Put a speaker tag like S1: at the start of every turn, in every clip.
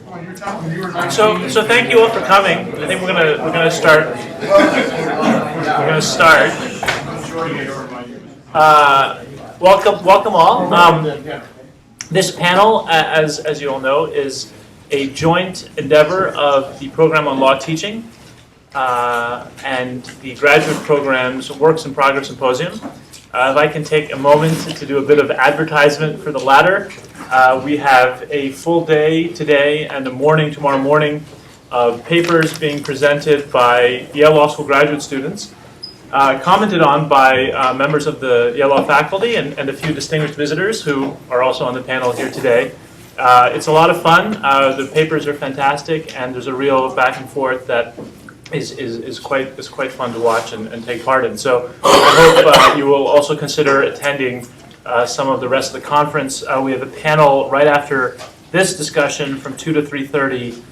S1: So thank you all for coming. I think we're gonna start. We're gonna start. Welcome all. This panel, as you all know, is a joint endeavor of the program on law teaching and the graduate program's Works in Progress Symposium. If I can take a moment to do a bit of advertisement for the latter. We have a full day today and a morning tomorrow morning of papers being presented by Yale Law School graduate students, commented on by members of the Yale Law faculty and a few distinguished visitors who are also on the panel here today. It's a lot of fun. The papers are fantastic, and there's a real back and forth that is quite fun to watch and take part in. So I hope you will also consider attending some of the rest of the conference. We have a panel right after this discussion from 2 to 3:30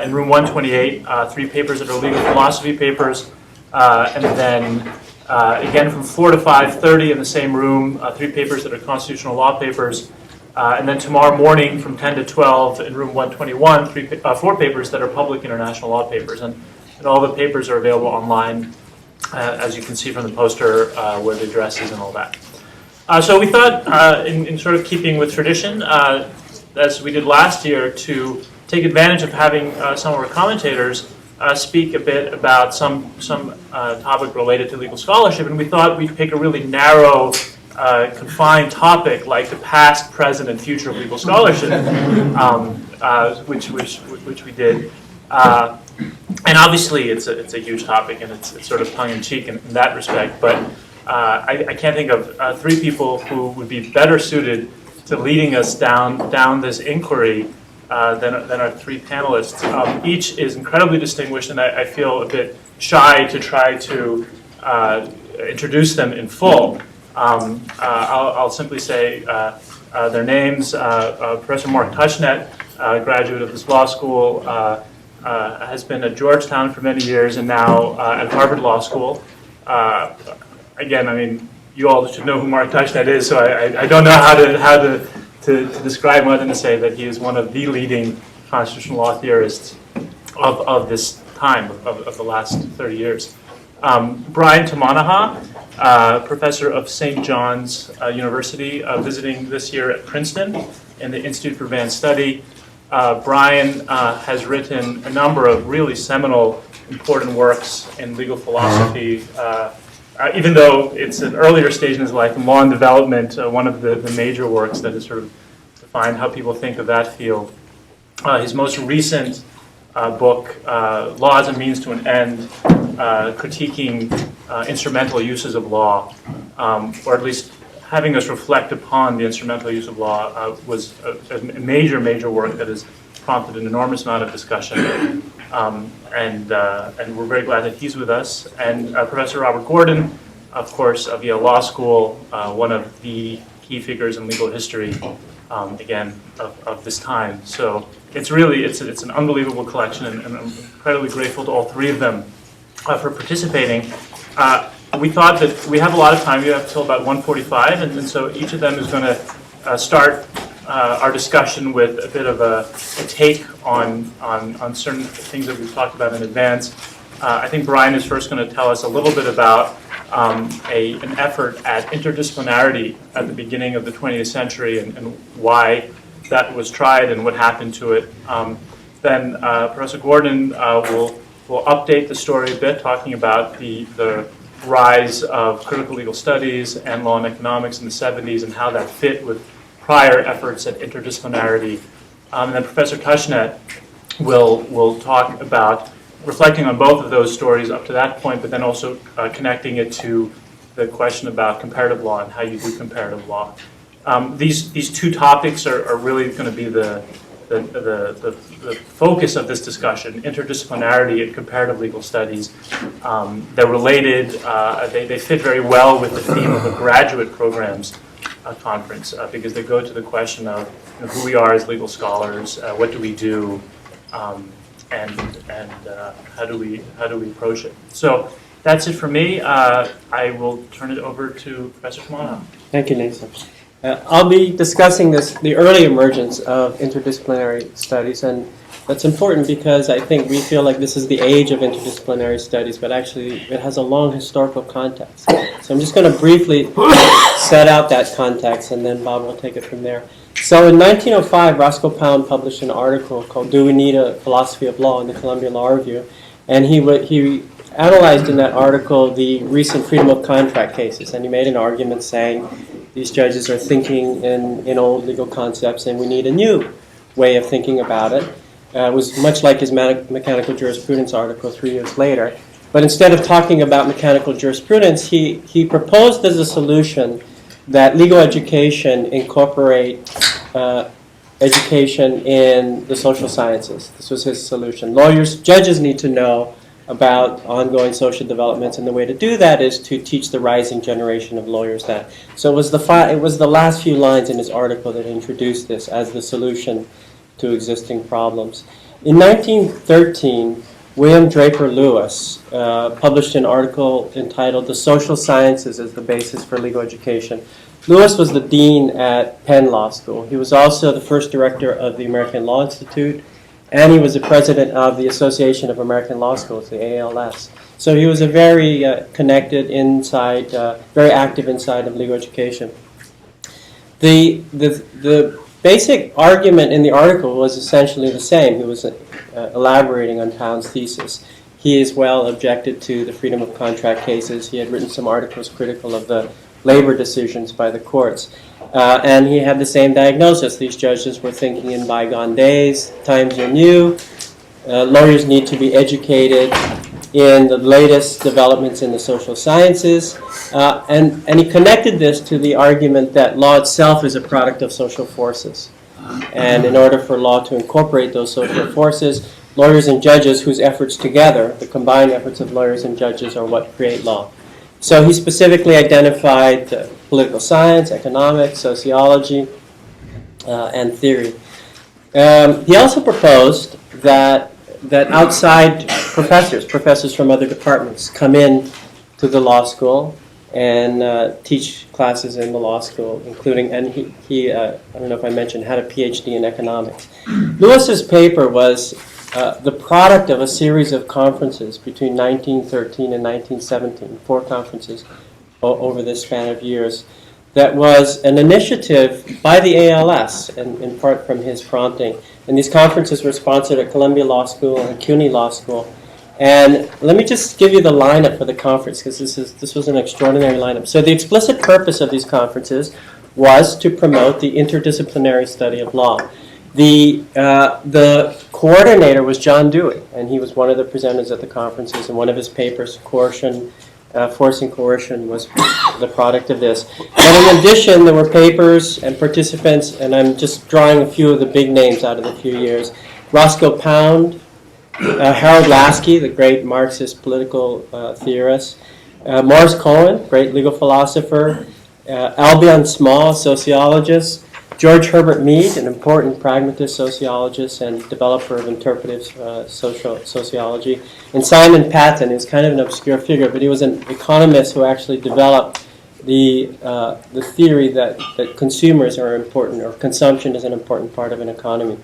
S1: in room 128, 3 papers that are legal philosophy papers, and then again from 4 to 5:30 in the same room, 3 papers that are constitutional law papers, and then tomorrow morning from 10 to 12 in room 121, 4 papers that are public international law papers, and all the papers are available online, as you can see from the poster where the address is and all that. So we thought, in sort of keeping with tradition, as we did last year, to take advantage of having some of our commentators speak a bit about some topic related to legal scholarship, and we thought we'd pick a really narrow, confined topic like the past, present, and future of legal scholarship, which we did. And obviously, it's a huge topic, and it's sort of tongue-in-cheek in that respect, but I can't think of 3 people who would be better suited to leading us down this inquiry than our 3 panelists. Each is incredibly distinguished, and I feel a bit shy to try to introduce them in full. I'll simply say their names. Professor Mark Tushnet, graduate of this law school, has been at Georgetown for many years and now at Harvard Law School. Again, I mean, you all should know who Mark Tushnet is, so I don't know how to describe him other than to say that he is one of the leading constitutional law theorists of this time, of the last 30 years. Brian Tamanaha, professor of St. John's University, visiting this year at Princeton in the Institute for Advanced Study. Brian has written a number of really seminal, important works in legal philosophy. Even though it's an earlier stage in his life, in law and development, one of the major works that has sort of defined how people think of that field. His most recent book, Law as a Means to an End, critiquing instrumental uses of law, or at least having us reflect upon the instrumental use of law, was a major work that has prompted an enormous amount of discussion. And we're very glad that he's with us. And Professor Robert Gordon, of course, of Yale Law School, one of the key figures in legal history, again, of this time. So it's an unbelievable collection, and I'm incredibly grateful to all 3 of them for participating. We thought that we have a lot of time. We have until about 1:45, and so each of them is going to start our discussion with a bit of a take on certain things that we've talked about in advance. I think Brian is first going to tell us a little bit about an effort at interdisciplinarity at the beginning of the 20th century and why that was tried and what happened to it. Then Professor Gordon will update the story a bit, talking about the rise of critical legal studies and law and economics in the 70s and how that fit with prior efforts at interdisciplinarity. And then Professor Tushnet will talk about reflecting on both of those stories up to that point, but then also connecting it to the question about comparative law and how you do comparative law. These 2 topics are really going to be the focus of this discussion: interdisciplinarity and comparative legal studies. They're related. They fit very well with the theme of the graduate programs conference because they go to the question of who we are as legal scholars, what do we do, and how do we approach it. So that's it for me. I will turn it over to Professor Tamanaha.
S2: Thank you, Neysun. I'll be discussing the early emergence of interdisciplinary studies, and that's important because I think we feel like this is the age of interdisciplinary studies, but actually it has a long historical context. So I'm just going to briefly set out that context, and then Bob will take it from there. So in 1905, Roscoe Pound published an article called "Do We Need a Philosophy of Law?" in the Columbia Law Review, and he analyzed in that article the recent freedom of contract cases, and he made an argument saying these judges are thinking in old legal concepts, and we need a new way of thinking about it. It was much like his mechanical jurisprudence article 3 years later. But instead of talking about mechanical jurisprudence, he proposed as a solution that legal education incorporate education in the social sciences. This was his solution. Judges need to know about ongoing social developments, and the way to do that is to teach the rising generation of lawyers that. So it was the last few lines in his article that introduced this as the solution to existing problems. In 1913, William Draper Lewis published an article entitled "The Social Sciences as the Basis for Legal Education." Lewis was the dean at Penn Law School. He was also the first director of the American Law Institute, and he was the president of the Association of American Law Schools, the ALS. So he was a very connected very active inside of legal education. The basic argument in the article was essentially the same. He was elaborating on Pound's thesis. He as well objected to the freedom of contract cases. He had written some articles critical of the labor decisions by the courts. And he had the same diagnosis. These judges were thinking in bygone days. Times are new. Lawyers need to be educated in the latest developments in the social sciences. And he connected this to the argument that law itself is a product of social forces. And in order for law to incorporate those social forces, lawyers and judges whose efforts together, the combined efforts of lawyers and judges, are what create law. So he specifically identified political science, economics, sociology, and theory. He also proposed that outside professors from other departments, come in to the law school and teach classes in the law school, including, and he I don't know if I mentioned, had a PhD in economics. Lewis's paper was the product of a series of conferences between 1913 and 1917, 4 conferences over this span of years, that was an initiative by the ALS, and in part from his prompting. And these conferences were sponsored at Columbia Law School and CUNY Law School. And let me just give you the lineup for the conference, because this was an extraordinary lineup. So the explicit purpose of these conferences was to promote the interdisciplinary study of law. The coordinator was John Dewey, and he was one of the presenters at the conferences, and one of his papers, Force and Coercion, was the product of this. But in addition, there were papers and participants, and I'm just drawing a few of the big names out of the few years. Roscoe Pound, Harold Lasky, the great Marxist political theorist, Morris Cohen, great legal philosopher, Albion Small, sociologist, George Herbert Mead, an important pragmatist sociologist and developer of interpretive sociology, and Simon Patton, who's kind of an obscure figure, but he was an economist who actually developed the theory that consumers are important, or consumption is an important part of an economy.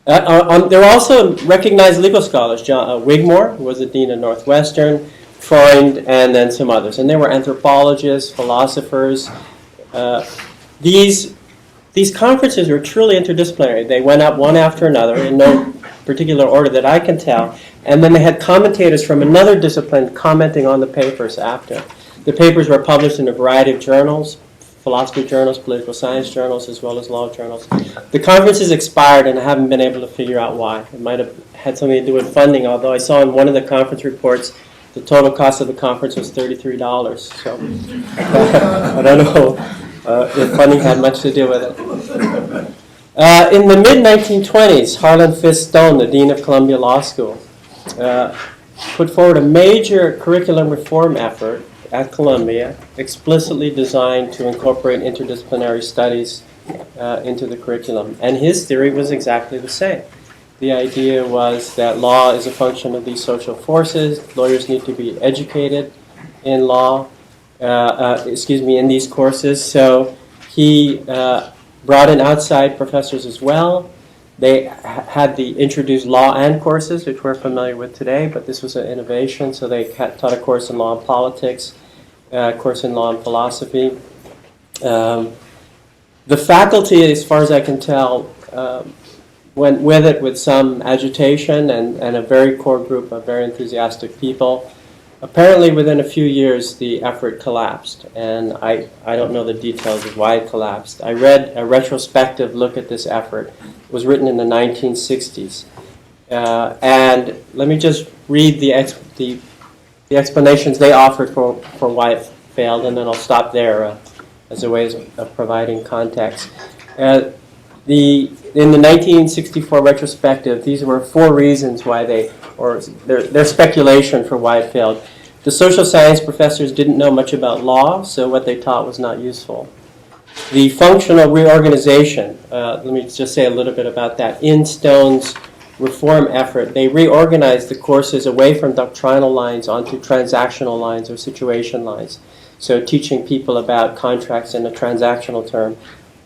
S2: There were also recognized legal scholars, John Wigmore, who was the dean of Northwestern, Freund, and then some others. And they were anthropologists, philosophers. These conferences were truly interdisciplinary. They went up one after another in no particular order that I can tell. And then they had commentators from another discipline commenting on the papers after. The papers were published in a variety of journals, philosophy journals, political science journals, as well as law journals. The conferences expired, and I haven't been able to figure out why. It might have had something to do with funding, although I saw in one of the conference reports the total cost of the conference was $33. So I don't know if funding had much to do with it. In the mid-1920s, Harlan Fiske Stone, the dean of Columbia Law School, put forward a major curriculum reform effort at Columbia, explicitly designed to incorporate interdisciplinary studies into the curriculum. And his theory was exactly the same. The idea was that law is a function of these social forces. Lawyers need to be educated in law, in these courses. So He brought in outside professors as well. They had the introduced law and courses, which we're familiar with today, but this was an innovation. So they taught a course in law and politics, a course in law and philosophy. The faculty, as far as I can tell, went with it with some agitation and a very core group of very enthusiastic people. Apparently, within a few years, the effort collapsed, and I don't know the details of why it collapsed. I read a retrospective look at this effort. It was written in the 1960s. And let me just read the explanations they offered for why it failed, and then I'll stop there as a way of providing context. In the 1964 retrospective, these were 4 reasons why their speculation for why it failed. The social science professors didn't know much about law, so what they taught was not useful. The functional reorganization, let me just say a little bit about that. In Stone's reform effort, they reorganized the courses away from doctrinal lines onto transactional lines or situation lines. So teaching people about contracts in a transactional term,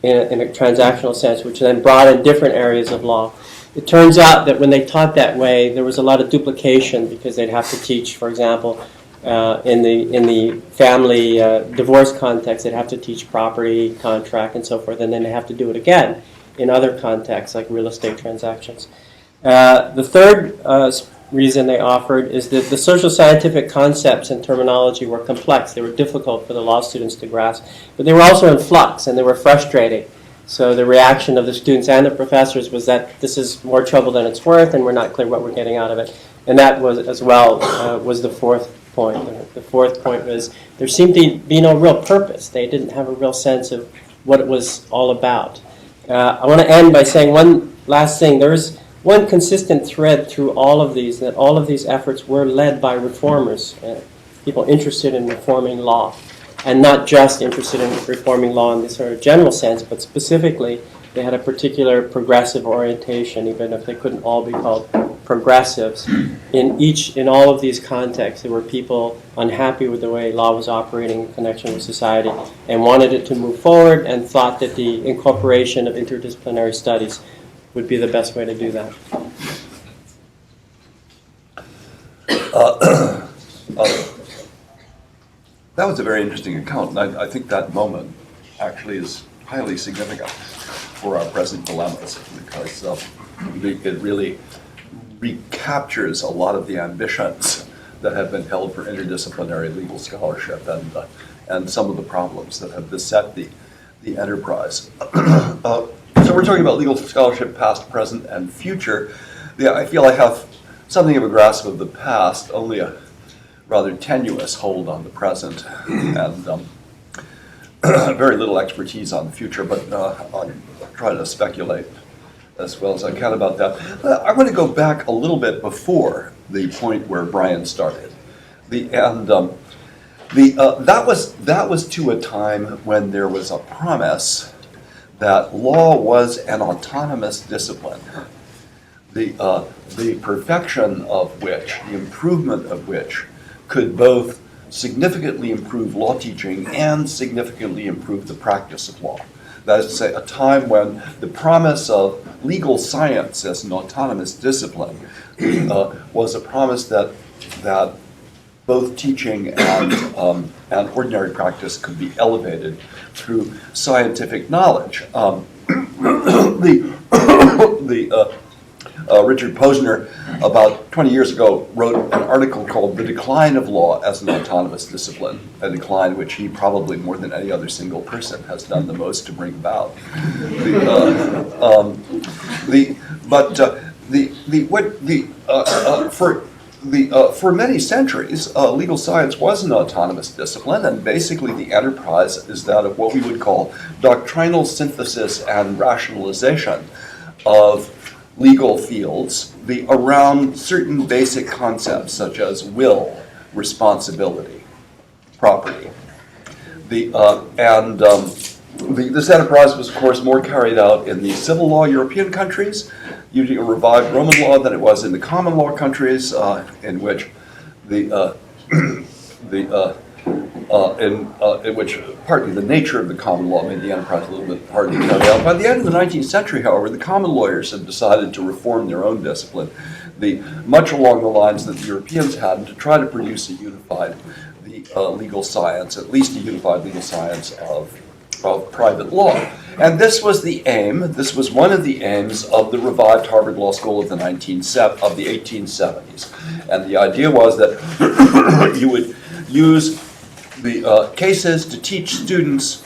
S2: in a transactional sense, which then brought in different areas of law. It turns out that when they taught that way, there was a lot of duplication because they'd have to teach, for example, in the family divorce context, they'd have to teach property, contract, and so forth, and then they have to do it again in other contexts like real estate transactions. The third reason they offered is that the social scientific concepts and terminology were complex. They were difficult for the law students to grasp, but they were also in flux and they were frustrating. So the reaction of the students and the professors was that this is more trouble than it's worth and we're not clear what we're getting out of it. And that was as well was the fourth point. The fourth point was there seemed to be no real purpose. They didn't have a real sense of what it was all about. I want to end by saying one last thing. There's one consistent thread through all of these, that all of these efforts were led by reformers, people interested in reforming law, and not just interested in reforming law in this sort of general sense, but specifically they had a particular progressive orientation, even if they couldn't all be called progressives. In all of these contexts, there were people unhappy with the way law was operating in connection with society and wanted it to move forward and thought that the incorporation of interdisciplinary studies would be the best way to do that.
S3: That was a very interesting account, and I think that moment actually is highly significant for our present dilemmas because it really recaptures a lot of the ambitions that have been held for interdisciplinary legal scholarship and some of the problems that have beset the enterprise. So we're talking about legal scholarship, past, present, and future. I feel I have something of a grasp of the past, only a rather tenuous hold on the present, and very little expertise on the future, but I'll try to speculate as well as I can about that. I want to go back a little bit before the point where Brian started. That was to a time when there was a promise that law was an autonomous discipline, the perfection of which, the improvement of which, could both significantly improve law teaching and significantly improve the practice of law. That is to say, a time when the promise of legal science as an autonomous discipline was a promise that both teaching and ordinary practice could be elevated through scientific knowledge. Richard Posner, about 20 years ago, wrote an article called The Decline of Law as an Autonomous Discipline, a decline which he probably, more than any other single person, has done the most to bring about. For many centuries, legal science was an autonomous discipline, and basically the enterprise is that of what we would call doctrinal synthesis and rationalization of legal fields around certain basic concepts such as will, responsibility, property. This enterprise was, of course, more carried out in the civil law European countries, using a revived Roman law than it was in the common law countries, in which the in which partly the nature of the common law made the enterprise a little bit hard to carry out. By the end of the 19th century, however, the common lawyers had decided to reform their own discipline, much along the lines that the Europeans had, and to try to produce a unified legal science, at least a unified legal science of private law. And this was the aim, this was one of the aims of the revived Harvard Law School of the 1870s. And the idea was that you would use the cases to teach students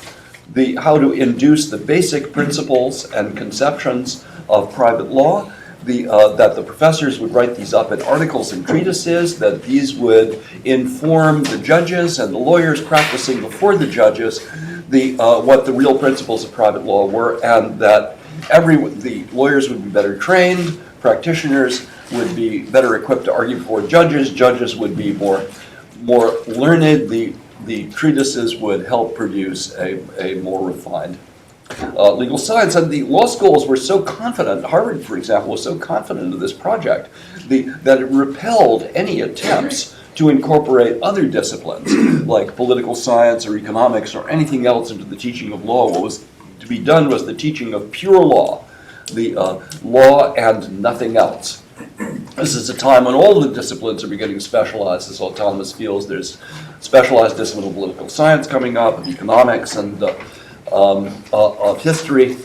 S3: how to induce the basic principles and conceptions of private law, that the professors would write these up in articles and treatises, that these would inform the judges and the lawyers practicing before the judges what the real principles of private law were, and that the lawyers would be better trained, practitioners would be better equipped to argue before judges, judges would be more learned, the treatises would help produce a more refined legal science. And the law schools were so confident, Harvard, for example, was so confident of this project, that it repelled any attempts to incorporate other disciplines, like political science or economics or anything else into the teaching of law. What was to be done was the teaching of pure law, the law and nothing else. This is a time when all the disciplines are beginning to specialize as autonomous fields. There's specialized discipline of political science coming up, of economics, and of history.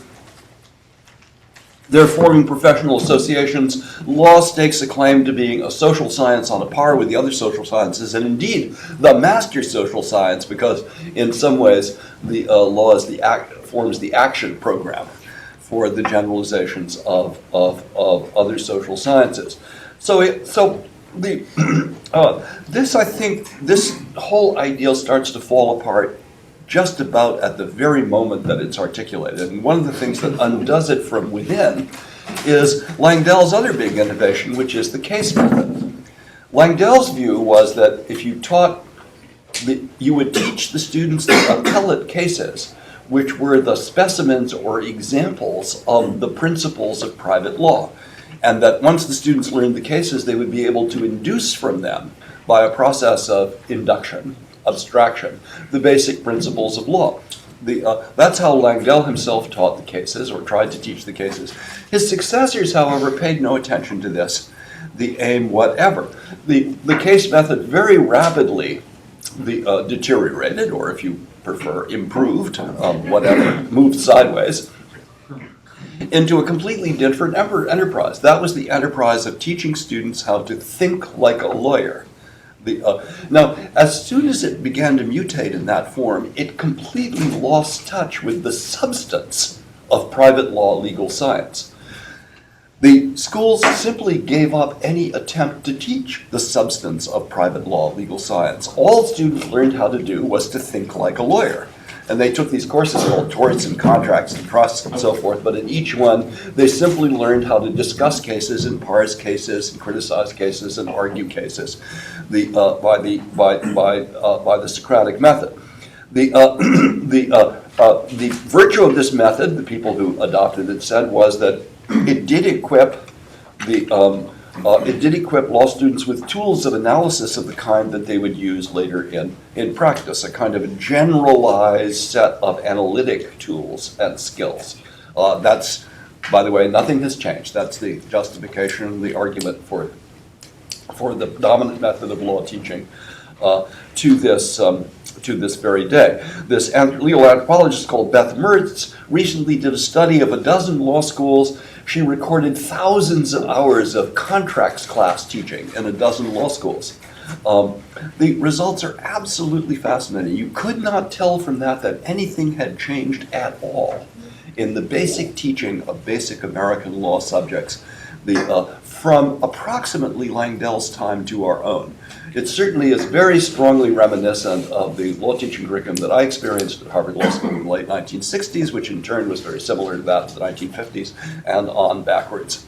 S3: They're forming professional associations. Law stakes a claim to being a social science on a par with the other social sciences, and indeed the master social science, because in some ways the law is forms the action program for the generalizations of other social sciences. I think this whole ideal starts to fall apart just about at the very moment that it's articulated. And one of the things that undoes it from within is Langdell's other big innovation, which is the case method. Langdell's view was that if you you would teach the students the appellate cases, which were the specimens or examples of the principles of private law. And that once the students learned the cases, they would be able to induce from them, by a process of induction, abstraction, the basic principles of law. That's how Langdell himself taught the cases, or tried to teach the cases. His successors, however, paid no attention to this, the aim whatever. The case method very rapidly deteriorated, or if you prefer, improved, moved sideways, into a completely different enterprise. That was the enterprise of teaching students how to think like a lawyer. Now, as soon as it began to mutate in that form, it completely lost touch with the substance of private law legal science. The schools simply gave up any attempt to teach the substance of private law legal science. All students learned how to do was to think like a lawyer. And they took these courses called torts and contracts and trusts and so forth, but in each one, they simply learned how to discuss cases and parse cases and criticize cases and argue cases by the Socratic method. The virtue of this method, the people who adopted it said, was that it did equip law students with tools of analysis of the kind that they would use later in practice, a kind of a generalized set of analytic tools and skills. That's, by the way, nothing has changed. That's the justification, the argument for the dominant method of law teaching to this very day. This legal anthropologist called Beth Mertz recently did a study of a dozen law schools. She recorded thousands of hours of contracts class teaching in a dozen law schools. The results are absolutely fascinating. You could not tell from that anything had changed at all in the basic teaching of basic American law subjects from approximately Langdell's time to our own. It certainly is very strongly reminiscent of the law teaching curriculum that I experienced at Harvard Law School in the late 1960s, which in turn was very similar to that of the 1950s, and on backwards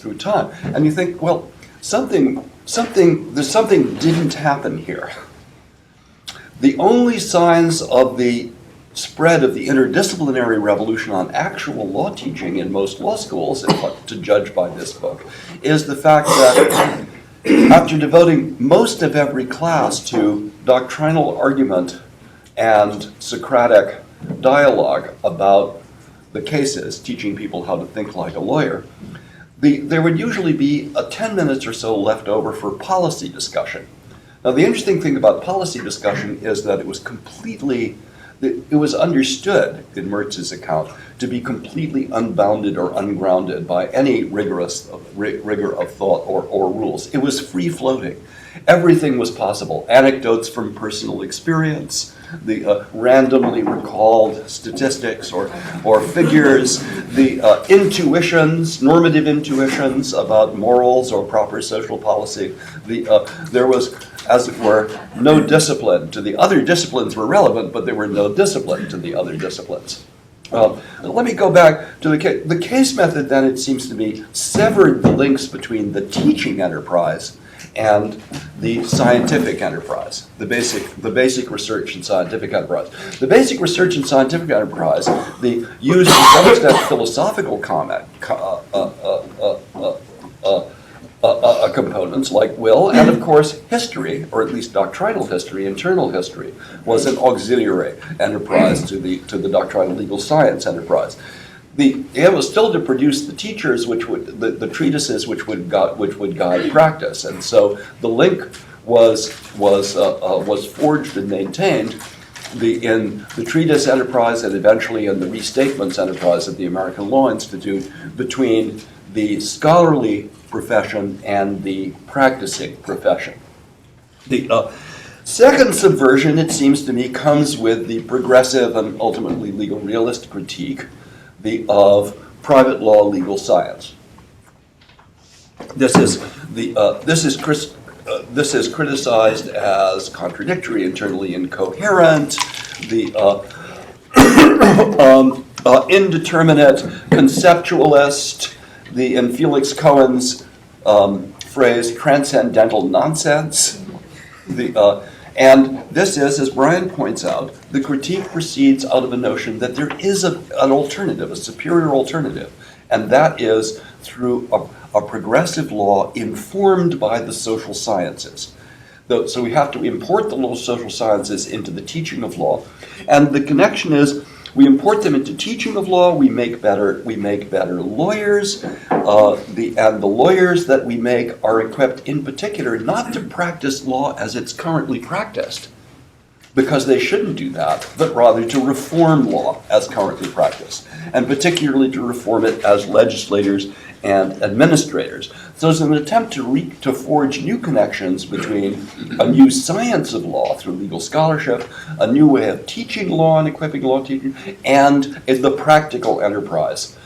S3: through time. And you think, well, something didn't happen here. The only signs of the spread of the interdisciplinary revolution on actual law teaching in most law schools, to judge by this book, is the fact that after devoting most of every class to doctrinal argument and Socratic dialogue about the cases, teaching people how to think like a lawyer, there would usually be 10 minutes or so left over for policy discussion. Now, the interesting thing about policy discussion is that it was understood in Mertz's account to be completely unbounded or ungrounded by any rigor of thought or rules. It was free-floating. Everything was possible. Anecdotes from personal experience, the randomly recalled statistics or figures, the intuitions, normative intuitions about morals or proper social policy. There was, as it were, no discipline to the other disciplines were relevant, but there were no discipline to the other disciplines. Let me go back to the case. The case method, then, it seems to me, severed the links between the teaching enterprise and the scientific enterprise, the basic research and scientific enterprise. The basic research and scientific enterprise, used to some extent philosophical components like will, and of course history, or at least doctrinal history, internal history, was an auxiliary enterprise to the doctrinal legal science enterprise. It was still to produce the teachers, which would the treatises which would guide practice, and so the link was forged and maintained in the treatise enterprise and eventually in the restatements enterprise of the American Law Institute between the scholarly profession and the practicing profession. The second subversion, it seems to me, comes with the progressive and ultimately legal realist critique of private law legal science. This is criticized as contradictory, internally incoherent, indeterminate, conceptualist, in Felix Cohen's phrase, transcendental nonsense. And this is, as Brian points out, the critique proceeds out of a notion that there is an alternative, a superior alternative, and that is through a progressive law informed by the social sciences. So we have to import the social sciences into the teaching of law, and the connection is we import them into teaching of law. We make better lawyers, and the lawyers that we make are equipped, in particular, not to practice law as it's currently practiced, because they shouldn't do that, but rather to reform law as currently practiced, and particularly to reform it as legislators and administrators. So it's an attempt to forge new connections between a new science of law through legal scholarship, a new way of teaching law and equipping law teachers, and the practical enterprise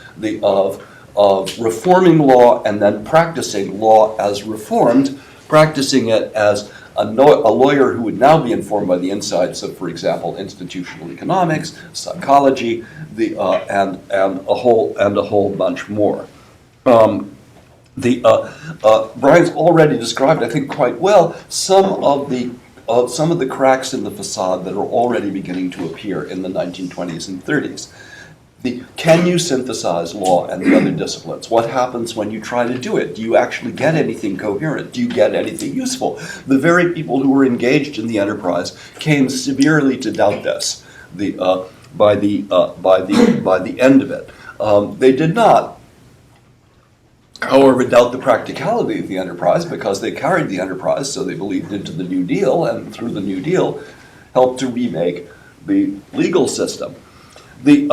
S3: of reforming law and then practicing law as reformed, practicing it as a lawyer who would now be informed by the insights of, for example, institutional economics, psychology, and a whole bunch more. Brian's already described, I think, quite well some of the cracks in the facade that are already beginning to appear in the 1920s and 30s. Can you synthesize law and the other disciplines? What happens when you try to do it? Do you actually get anything coherent? Do you get anything useful? The very people who were engaged in the enterprise came severely to doubt this by the end of it. They did not, however, doubt the practicality of the enterprise because they carried the enterprise, so they believed into the New Deal, and through the New Deal helped to remake the legal system. The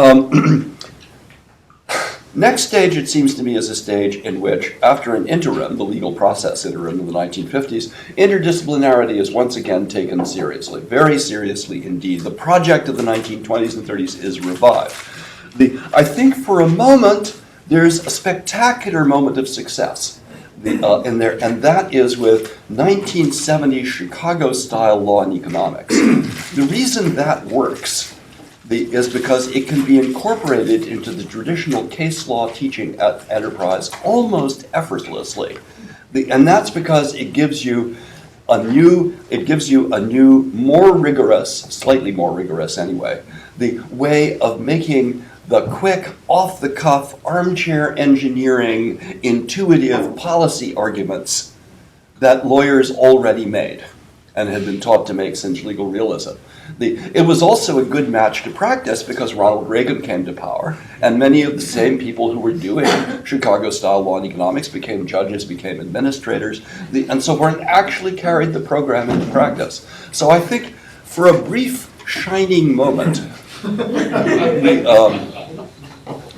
S3: next stage, it seems to me, is a stage in which, after an interim, the legal process interim in the 1950s, interdisciplinarity is once again taken seriously, very seriously indeed. The project of the 1920s and 30s is revived. I think for a moment, there's a spectacular moment of success in there, and that is with 1970s Chicago-style law and economics. The reason that works is because it can be incorporated into the traditional case law teaching enterprise almost effortlessly, and that's because it gives you a new, more rigorous, slightly more rigorous anyway, the way of making the quick, off-the-cuff, armchair engineering, intuitive policy arguments that lawyers already made. and had been taught to make since legal realism. It was also a good match to practice because Ronald Reagan came to power, and many of the same people who were doing Chicago-style law and economics became judges, became administrators, and so forth, and actually carried the program into practice. So I think for a brief, shining moment,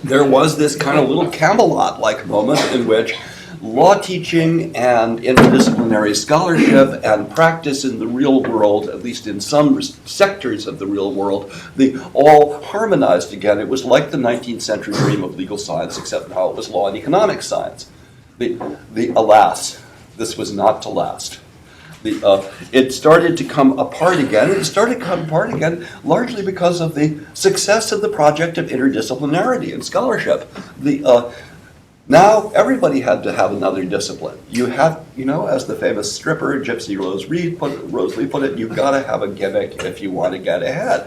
S3: there was this kind of little Camelot-like moment in which law teaching and interdisciplinary scholarship and practice in the real world, at least in some sectors of the real world, they all harmonized again. It was like the 19th century dream of legal science, except now it was law and economic science. Alas, this was not to last. It started to come apart again. It started to come apart again largely because of the success of the project of interdisciplinarity in scholarship. Now everybody had to have another discipline. You have, as the famous stripper Gypsy Rose Lee put it, you've got to have a gimmick if you want to get ahead.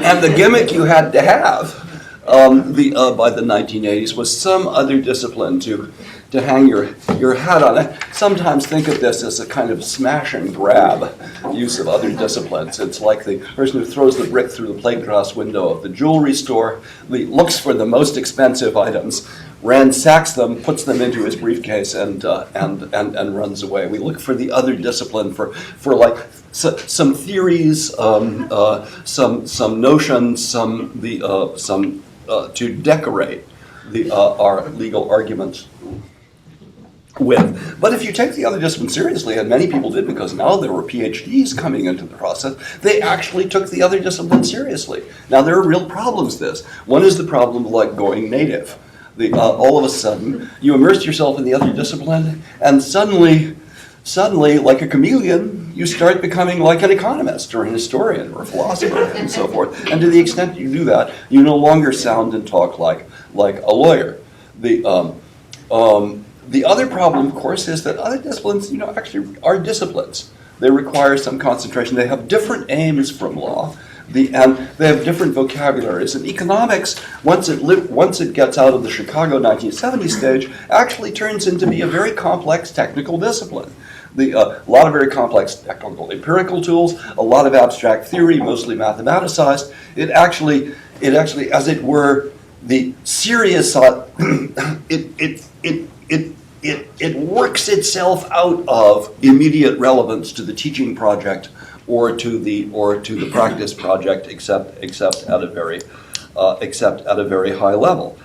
S3: And the gimmick you had to have by the 1980s was some other discipline to hang your hat on. I sometimes think of this as a kind of smash and grab use of other disciplines. It's like the person who throws the brick through the plate glass window of the jewelry store, looks for the most expensive items, ransacks them, puts them into his briefcase, and runs away. We look for the other discipline for like some theories, some notions, to decorate our legal arguments with. But if you take the other discipline seriously, and many people did because now there were PhDs coming into the process, they actually took the other discipline seriously. Now there are real problems with this. One is the problem of like going native. All of a sudden, you immerse yourself in the other discipline, and suddenly, like a chameleon, you start becoming like an economist or an historian or a philosopher and so forth. And to the extent you do that, you no longer sound and talk like a lawyer. The other problem, of course, is that other disciplines, actually are disciplines. They require some concentration. They have different aims from law, and they have different vocabularies. And economics, once it gets out of the Chicago 1970 stage, actually turns into be a very complex technical discipline. A lot of very complex technical empirical tools, a lot of abstract theory, mostly mathematicized. It actually, as it were, the serious it works itself out of immediate relevance to the teaching project or to the practice project, except at a very high level.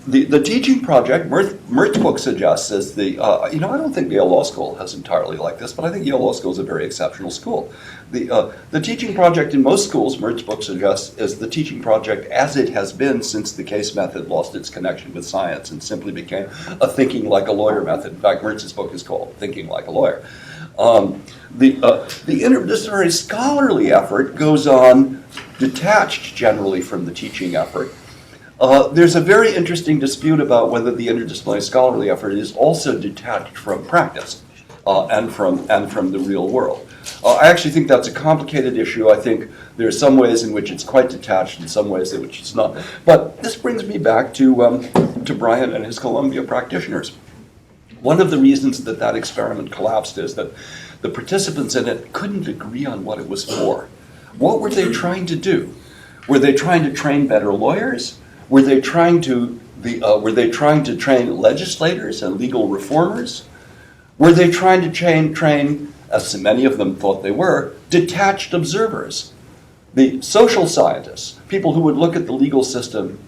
S3: The teaching project, Mert's book suggests, is I don't think Yale Law School has entirely like this, but I think Yale Law School is a very exceptional school. The teaching project in most schools, Mert's book suggests, is the teaching project as it has been since the case method lost its connection with science and simply became a thinking like a lawyer method. In fact, Mertz's book is called Thinking Like a Lawyer. The interdisciplinary scholarly effort goes on detached generally from the teaching effort. There's a very interesting dispute about whether the interdisciplinary scholarly effort is also detached from practice and from the real world. I actually think that's a complicated issue. I think there are some ways in which it's quite detached and some ways in which it's not. But this brings me back to Brian and his Columbia practitioners. One of the reasons that experiment collapsed is that the participants in it couldn't agree on what it was for. What were they trying to do? Were they trying to train better lawyers? Were they trying to train legislators and legal reformers? Were they trying to train, as many of them thought they were, detached observers? The social scientists, people who would look at the legal system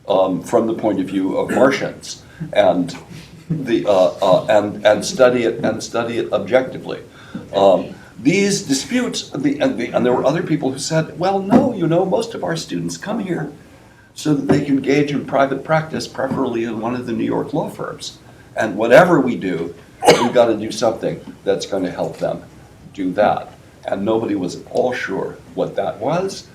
S3: from the point of view of Martians and study it objectively. These disputes, and there were other people who said, well, no, most of our students come here so that they can engage in private practice, preferably in one of the New York law firms. And whatever we do, we've got to do something that's going to help them do that. And nobody was at all sure what that was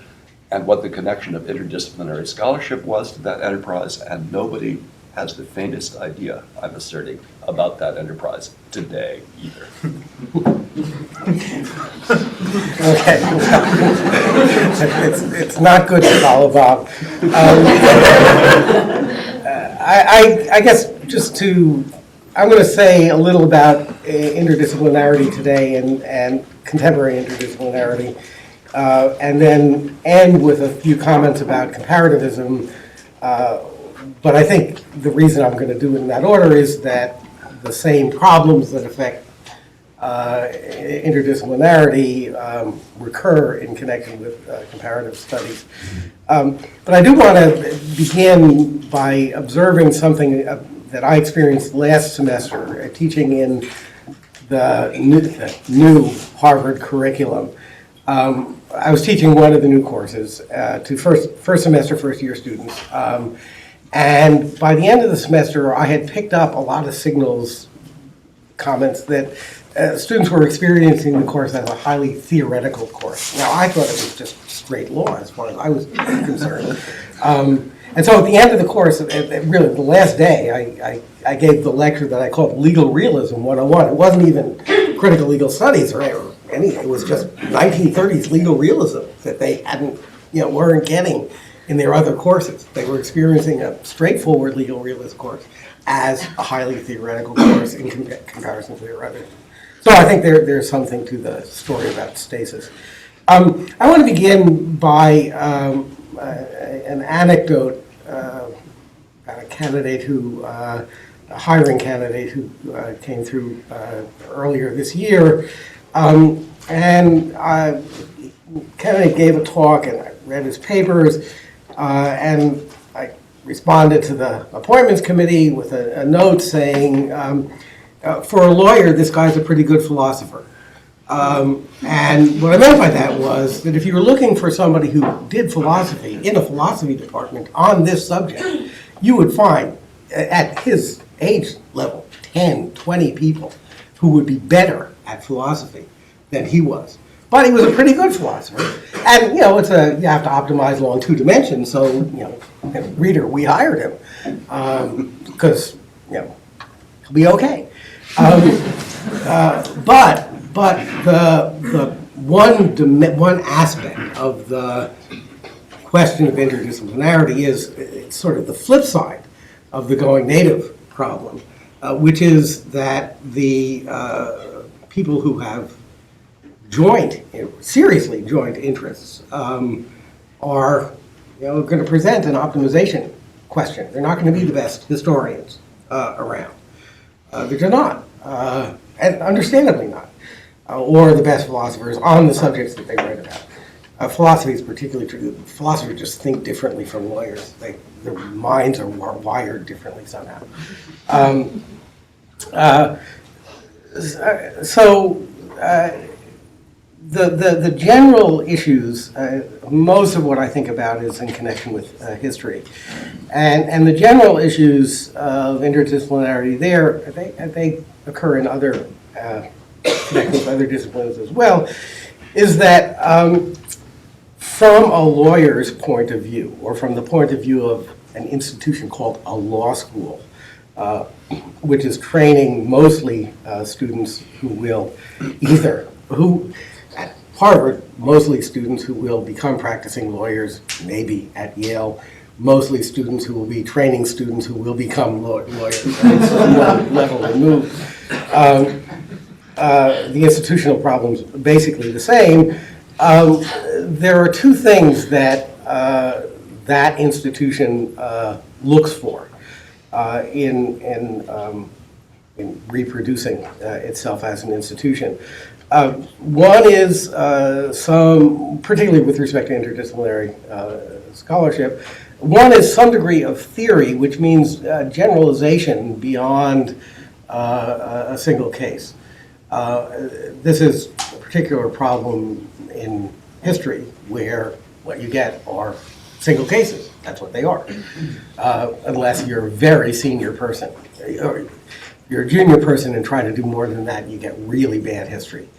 S3: and what the connection of interdisciplinary scholarship was to that enterprise, and nobody has the faintest idea, I'm asserting, about that enterprise today either.
S4: Okay. It's not good to follow Bob. I guess just I'm going to say a little about interdisciplinarity today and contemporary interdisciplinarity, and then end with a few comments about comparativism. But I think the reason I'm going to do it in that order is that the same problems that affect interdisciplinarity recur in connection with comparative studies. But I do want to begin by observing something that I experienced last semester teaching in the new Harvard curriculum. I was teaching one of the new courses to first semester, first year students. And by the end of the semester, I had picked up a lot of signals, comments that students were experiencing the course as a highly theoretical course. Now, I thought it was just straight law as far as I was concerned. And so at the end of the course, really the last day, I gave the lecture that I called Legal Realism 101. It wasn't even critical legal studies or anything. It was just 1930s legal realism that they hadn't, weren't getting in their other courses. They were experiencing a straightforward legal realism course as a highly theoretical course in comparison to their others. So I think there's something to the story about stasis. I want to begin by an anecdote about a candidate a hiring candidate who came through earlier this year. Candidate gave a talk, and I read his papers, and I responded to the appointments committee with a note saying, for a lawyer, this guy's a pretty good philosopher. And what I meant by that was that if you were looking for somebody who did philosophy in a philosophy department on this subject, you would find at his age level 10, 20 people who would be better at philosophy than he was. But he was a pretty good philosopher. And, you have to optimize along two dimensions. So, reader, we hired him because, he'll be okay. But the one aspect of the question of interdisciplinarity is it's sort of the flip side of the going native problem, which is that the people who have seriously joint interests are going to present an optimization question. They're not going to be the best historians around. They're just not, and understandably not, or the best philosophers on the subjects that they write about. Philosophy is particularly true. Philosophers just think differently from lawyers. Their minds are wired differently somehow. The general issues, most of what I think about is in connection with history. And the general issues of interdisciplinarity there, they occur in other connections with other disciplines as well, is that from a lawyer's point of view, or from the point of view of an institution called a law school, which is training mostly students who will at Harvard, mostly students who will become practicing lawyers, maybe at Yale, mostly students who will be training students who will become lawyers. It's one level removed. The institutional problems are basically the same. There are two things that that institution looks for in reproducing itself as an institution. One is particularly with respect to interdisciplinary scholarship, one is some degree of theory, which means generalization beyond a single case. This is a particular problem in history where what you get are single cases. That's what they are. Unless you're a very senior person. Or you're a junior person and try to do more than that, you get really bad history.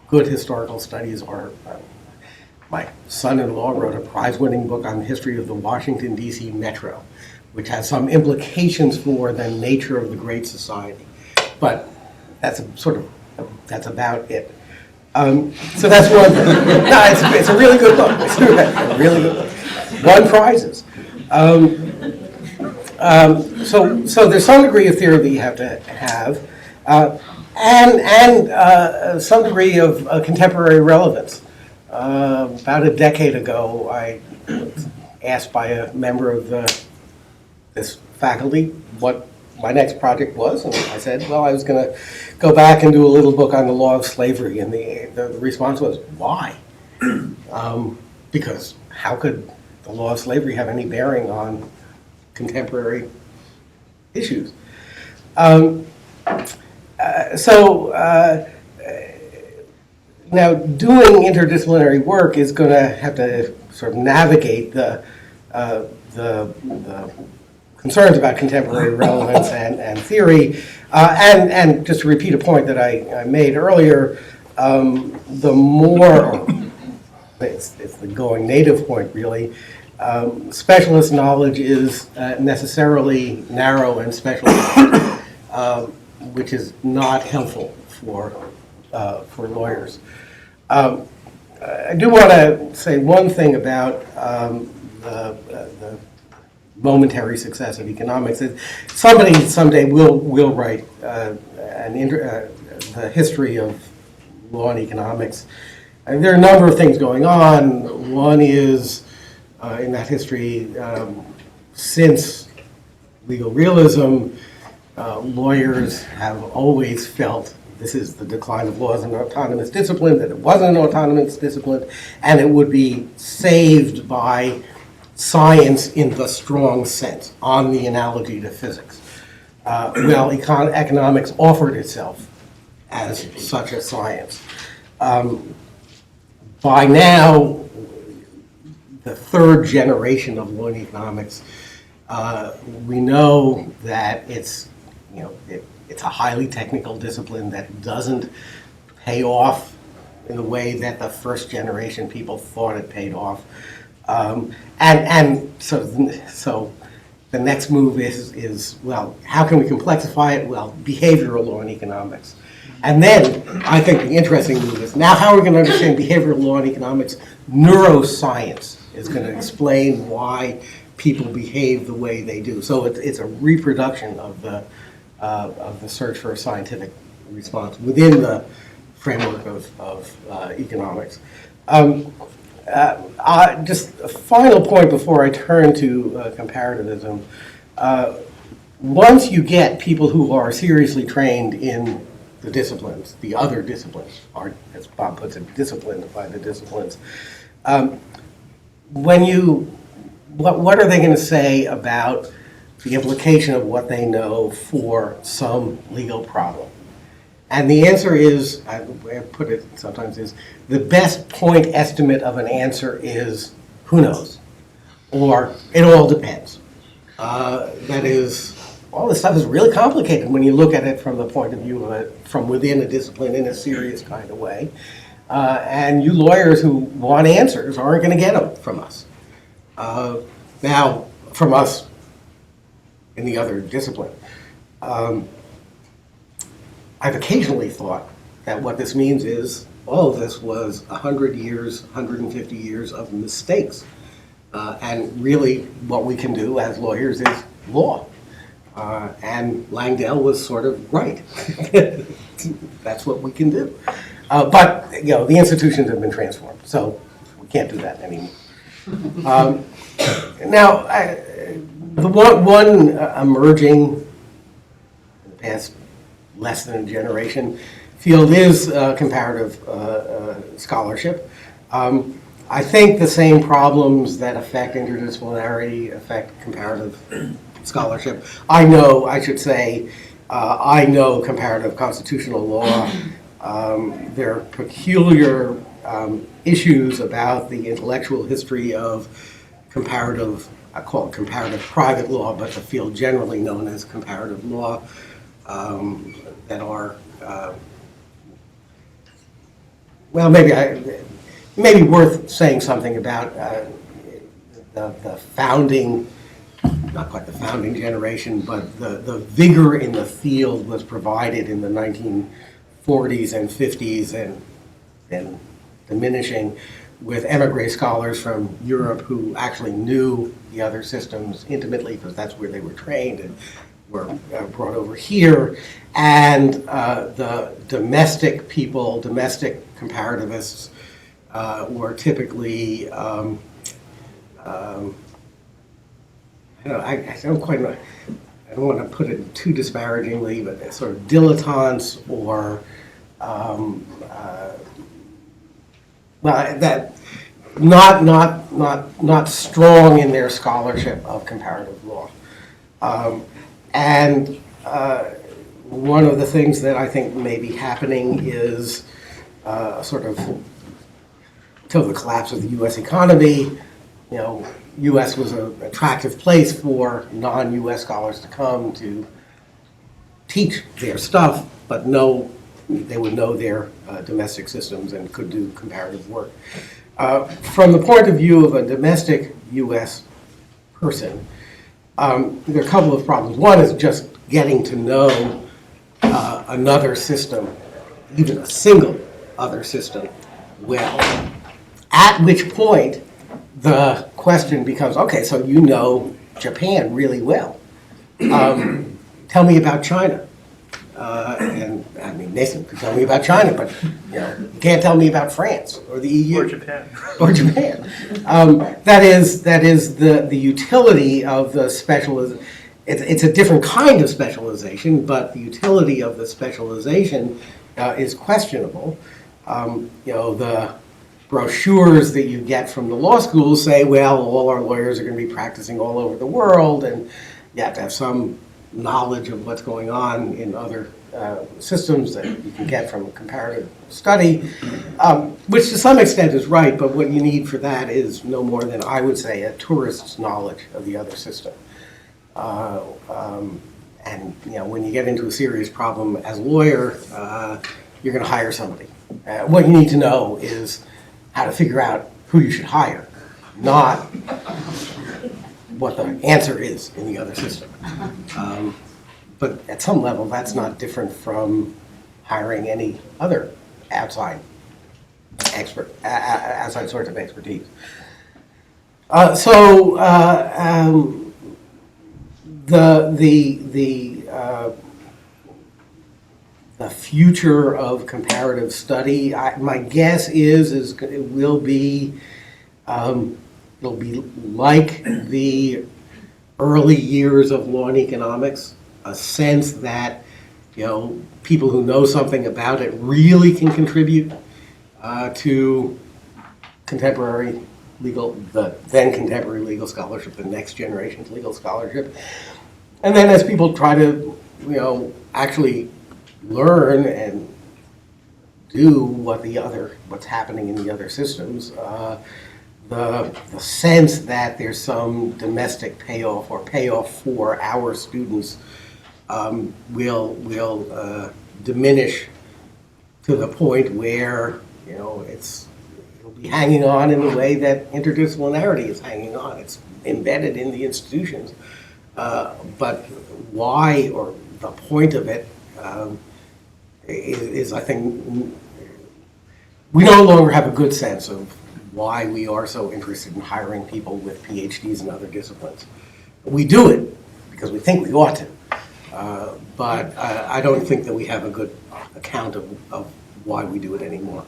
S4: Good historical studies are, my son-in-law wrote a prize-winning book on the history of the Washington, D.C. Metro, which has some implications for the nature of the Great Society. But that's about it. So that's one thing. No, it's a really good book. It's a really good book. Won prizes. So there's some degree of theory that you have to have, and some degree of contemporary relevance. About a decade ago, I was asked by a member of this faculty what my next project was, and I said, well, I was going to go back and do a little book on the law of slavery, and the response was, why? Because how could the law of slavery have any bearing on contemporary issues? Now, doing interdisciplinary work is going to have to sort of navigate the concerns about contemporary relevance and theory. And just to repeat a point that I made earlier, the more, it's the going native point really, specialist knowledge is necessarily narrow and specialized, which is not helpful for lawyers. I do want to say one thing about the momentary success of economics. Somebody someday will write the history of law and economics. And there are a number of things going on. One is, in that history, since legal realism, lawyers have always felt this is the decline of law as an autonomous discipline, that it wasn't an autonomous discipline, and it would be saved by science in the strong sense, on the analogy to physics. Economics offered itself as such a science. By now, the third generation of law and economics, we know that it's a highly technical discipline that doesn't pay off in the way that the first generation people thought it paid off. So the next move is, well, how can we complexify it? Well, behavioral law and economics. And then I think the interesting move is, now how are we going to understand behavioral law and economics? Neuroscience is going to explain why people behave the way they do. So it's a reproduction of the search for a scientific response within the framework of economics. Just a final point before I turn to comparativism. Once you get people who are seriously trained in the disciplines, the other disciplines, are, as Bob puts it, disciplined by the disciplines, what are they going to say about the implication of what they know for some legal problem? And the answer is, the way I put it sometimes is, the best point estimate of an answer is, who knows? Or, it all depends. That is, all this stuff is really complicated when you look at it from the point of view of it from within a discipline in a serious kind of way. And you lawyers who want answers aren't going to get them from us. Now, from us in the other discipline. I've occasionally thought that what this means is all of this was 100 years, 150 years of mistakes. And really what we can do as lawyers is law. And Langdell was sort of right. That's what we can do. But the institutions have been transformed, so we can't do that anymore. Now, the one emerging in the past less than a generation field is comparative scholarship. I think the same problems that affect interdisciplinarity affect comparative scholarship. I know comparative constitutional law. There are peculiar issues about the intellectual history of comparative, I call it comparative private law, but the field generally known as comparative law, that are, maybe worth saying something about the founding, not quite the founding generation, but the vigor in the field was provided in the 1940s and 50s and diminishing with emigre scholars from Europe who actually knew the other systems intimately because that's where they were trained and were brought over here, and the domestic people, domestic comparativists, were typically, I don't quite know, I don't want to put it too disparagingly, but sort of dilettantes or, well, that not strong in their scholarship of comparative law. And one of the things that I think may be happening is sort of till the collapse of the U.S. economy, U.S. was an attractive place for non-U.S. scholars to come to teach their stuff, but they would know their domestic systems and could do comparative work. From the point of view of a domestic U.S. person, there are a couple of problems. One is just getting to know another system, even a single other system, well, at which point the question becomes, okay, so you know Japan really well. Tell me about China. And I mean, Neysun could tell me about China, but you can't tell me about France or the EU.
S1: Or Japan.
S4: Or Japan. That is the utility of the specialization. It's a different kind of specialization, but the utility of the specialization is questionable. The brochures that you get from the law schools say, well, all our lawyers are going to be practicing all over the world, and you have to have some knowledge of what's going on in other systems that you can get from comparative study, which to some extent is right, but what you need for that is no more than, I would say, a tourist's knowledge of the other system. And when you get into a serious problem as a lawyer, you're going to hire somebody. What you need to know is how to figure out who you should hire, not what the answer is in the other system. But at some level, that's not different from hiring any other outside source of expertise. The future of comparative study, my guess is it will be it'll be like the early years of law and economics, a sense that people who know something about it really can contribute to contemporary the then contemporary legal scholarship, the next generation's legal scholarship. And then as people try to, actually learn and do what's happening in the other systems, the sense that there's some domestic payoff or payoff for our students will diminish to the point where, it'll be hanging on in the way that interdisciplinarity is hanging on. It's embedded in the institutions. But why, or the point of it, is I think we no longer have a good sense of why we are so interested in hiring people with PhDs in other disciplines. We do it because we think we ought to, but I don't think that we have a good account of why we do it anymore.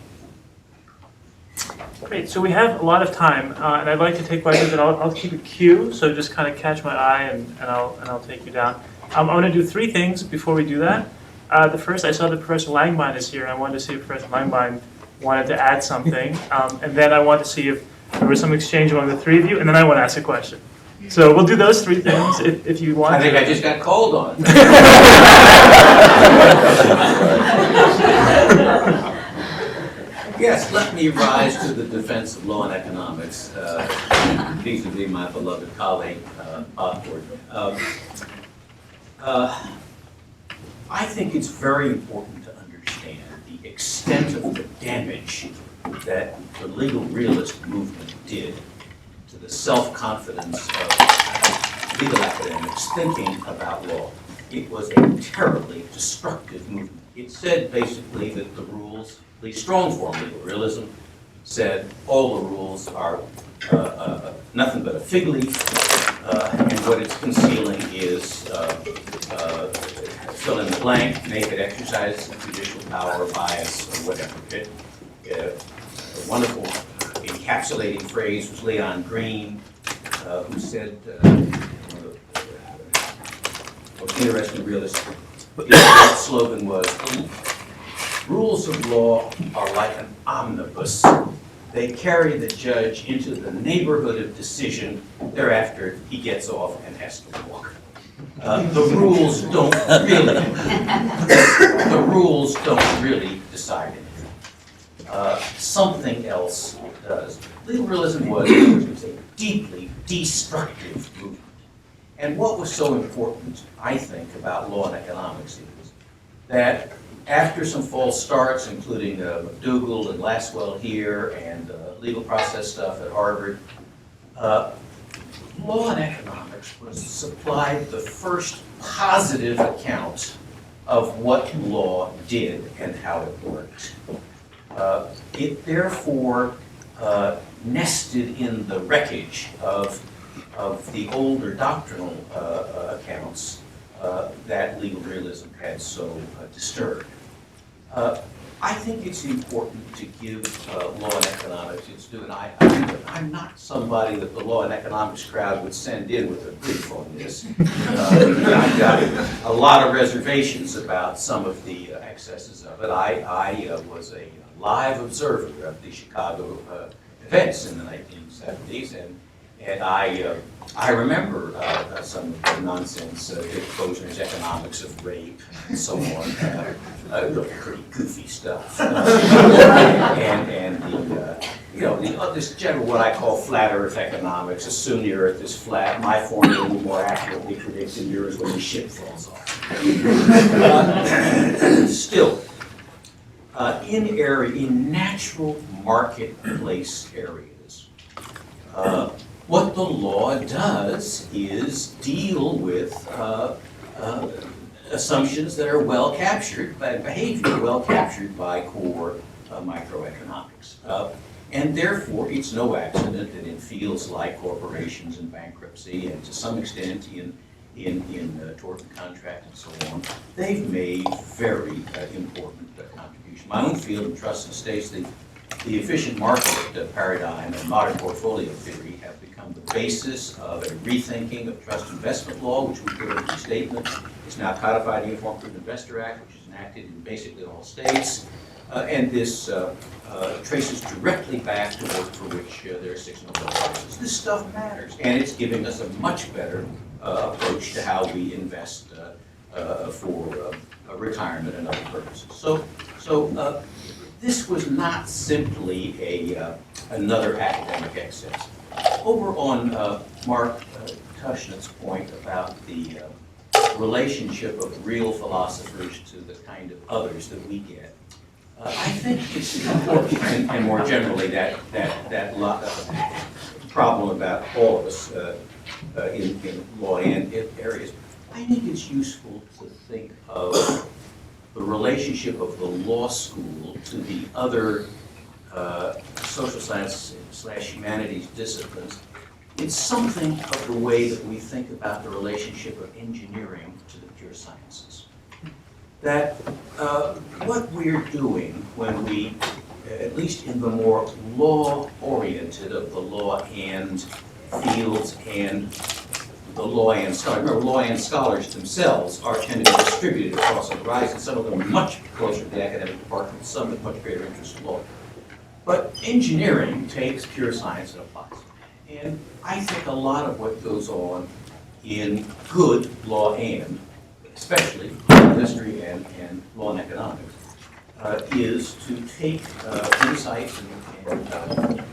S1: Great, so we have a lot of time, and I'd like to take questions, and I'll keep it queue, so just kind of catch my eye, and I'll take you down. I'm going to do three things before we do that. The first, I saw that Professor Langbein is here, and I wanted to see if Professor Langbein wanted to add something, and then I want to see if there was some exchange among the three of you, and then I want to ask a question. So we'll do those three things if you want.
S5: I think I just got called on. Yes, let me rise to the defense of law and economics, vis-a-vis my beloved colleague, Osborne. I think it's very important to understand the extent of the damage that the legal realist movement did to the self-confidence of legal academics thinking about law. It was a terribly destructive movement. It said basically that the rules, at least strong form legal realism, said all the rules are nothing but a fig leaf, and what it's concealing is fill in the blank, naked exercise of judicial power, bias, or whatever. A wonderful encapsulating phrase was Leon Green, who said, most interesting realist, his slogan was, rules of law are like an omnibus. They carry the judge into the neighborhood of decision. Thereafter, he gets off and has to walk. The rules don't really decide anything. Something else does. Legal realism was a deeply destructive movement. And what was so important, I think, about law and economics is that after some false starts, including McDougall and Lasswell here and legal process stuff at Harvard, law and economics was supplied the first positive account of what law did and how it worked. It therefore nested in the wreckage of the older doctrinal accounts that legal realism had so disturbed. I think it's important to give law and economics its due, and I'm not somebody that the law and economics crowd would send in with a brief on this. I've got a lot of reservations about some of the excesses of it. I was a live observer of the Chicago events in the 1970s, and I remember some of the nonsense, Dick Posner's economics of rape and so on, really pretty goofy stuff. And this general, what I call flat earth economics, assume the earth is flat, my formula will more accurately predict than yours when the ship falls off. Still, in natural marketplace areas, what the law does is deal with assumptions that are well captured by behavior, well captured by core microeconomics. And therefore, it's no accident that in fields like corporations and bankruptcy, and to some extent in tort and contract and so on, they've made very important contributions. My own field in trust and estates, the efficient market paradigm and modern portfolio theory have become the basis of a rethinking of trust investment law, which we put in the statement. It's now codified in the Uniform Prudent Investor Act, which is enacted in basically all states. And this traces directly back to work for which there are 6 Nobel Prizes. This stuff matters, and it's giving us a much better approach to how we invest for retirement and other purposes. So this was not simply another academic excess. Over on Mark Tushnet's point about the relationship of real philosophers to the kind of others that we get, I think it's important, and more generally that problem about all of us in law and areas. I think it's useful to think of the relationship of the law school to the other social science / humanities disciplines. It's something of the way that we think about the relationship of engineering to the pure sciences. That what we're doing when we, at least in the more law-oriented of the law and fields and the law and scholars, remember law and scholars themselves tend to be distributed across a horizon, some of them are much closer to the academic department, some with much greater interest in law. But engineering takes pure science and applies it. And I think a lot of what goes on in good law and, especially history and law and economics, is to take insights and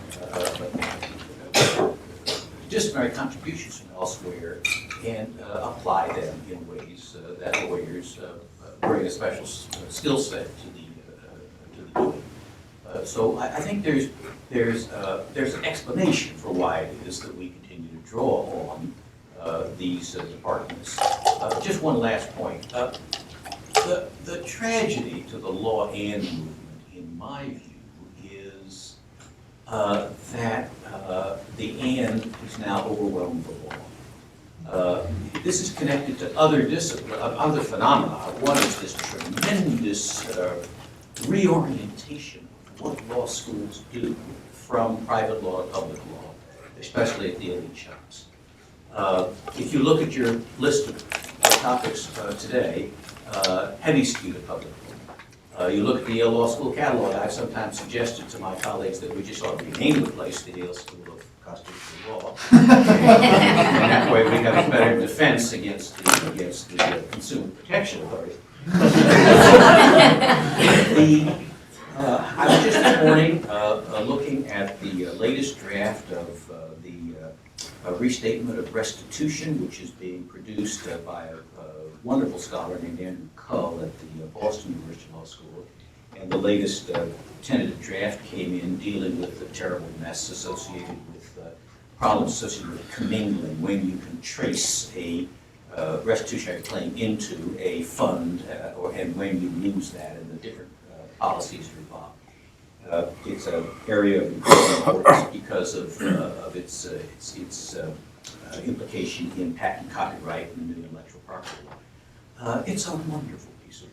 S5: disciplinary contributions from elsewhere and apply them in ways that lawyers bring a special skill set to the doing. So I think there's an explanation for why it is that we continue to draw on these departments. Just one last point. The tragedy to the law and movement, in my view, is that the and is now overwhelmed the law. This is connected to other other phenomena. One is this tremendous reorientation of what law schools do from private law to public law, especially at the elite shops. If you look at your list of topics today, heavy skew to public law. You look at the Yale Law School catalog, I've sometimes suggested to my colleagues that we just ought to rename the place the Yale School of Constitutional Law. And that way we have a better defense against the Consumer Protection Authority. I was just this morning looking at the latest draft of the restatement of restitution, which is being produced by a wonderful scholar named Andrew Cull at the Boston University Law School. And the latest tentative draft came in dealing with the terrible mess associated with problems associated with commingling, when you can trace a restitutionary claim into a fund, and when you lose that, and the different policies are involved. It's an area of incredible importance because of its implication in patent copyright and new intellectual property law. It's a wonderful piece of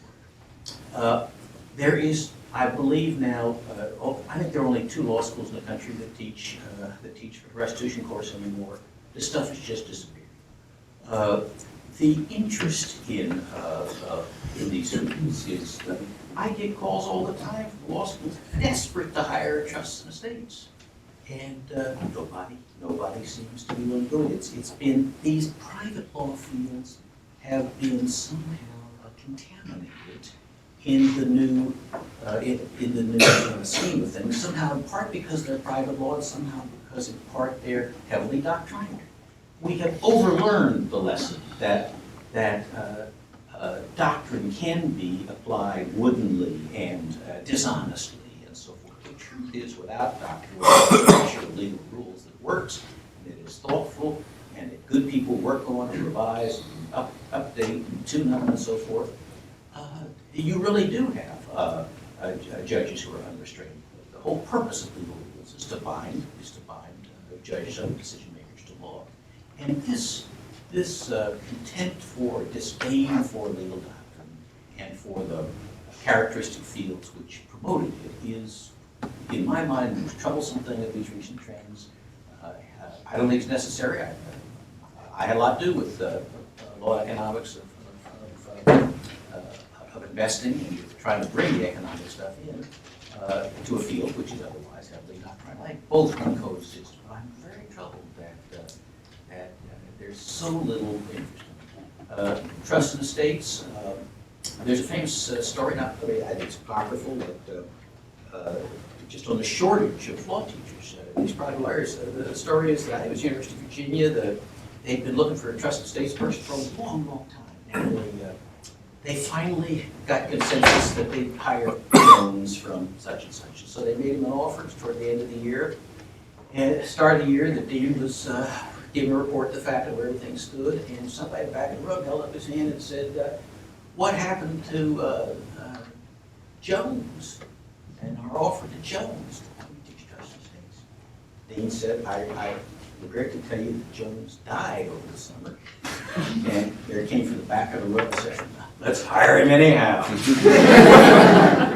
S5: work. There is, I believe now, I think there are only 2 law schools in the country that teach a restitution course anymore. This stuff has just disappeared. The interest in these students is, I get calls all the time from law schools desperate to hire trusts and estates, and nobody seems to be willing to do it. It's been, these private law fields have been somehow contaminated in the new scheme of things. Somehow, in part because they're private law, and somehow because in part they're heavily doctrinal. We have overlearned the lesson that doctrine can be applied woodenly and dishonestly and so forth. The truth is, without doctrine, without a structure of legal rules that works, and it is thoughtful, and that good people work on and revise and update and tune up and so forth, you really do have judges who are unrestrained. The whole purpose of legal rules is to bind judges and decision makers to law. And this contempt for, disdain for legal doctrine and for the characteristic fields which promoted it is, in my mind, the most troublesome thing of these recent trends. I don't think it's necessary. I had a lot to do with law economics of investing and trying to bring the economic stuff in to a field which is otherwise heavily doctrinal. Both can coexist, but I'm very troubled that there's so little interest in it. Trusts and estates. There's a famous story, I think it's apocryphal, that just on the shortage of law teachers, these private lawyers. The story is that it was University of Virginia. They'd been looking for a trust and estates person for a long, long time, and they finally got consensus that they'd hire Jones from such and such. So they made him an offer toward the end of the year. And at the start of the year, the dean was giving a report to the fact of where everything stood, and somebody back in the room held up his hand and said, "What happened to Jones and our offer to Jones to come teach trust and estates?" The dean said, I regret to tell you that Jones died over the summer. And there came from the back of the room and said, "Let's hire him anyhow."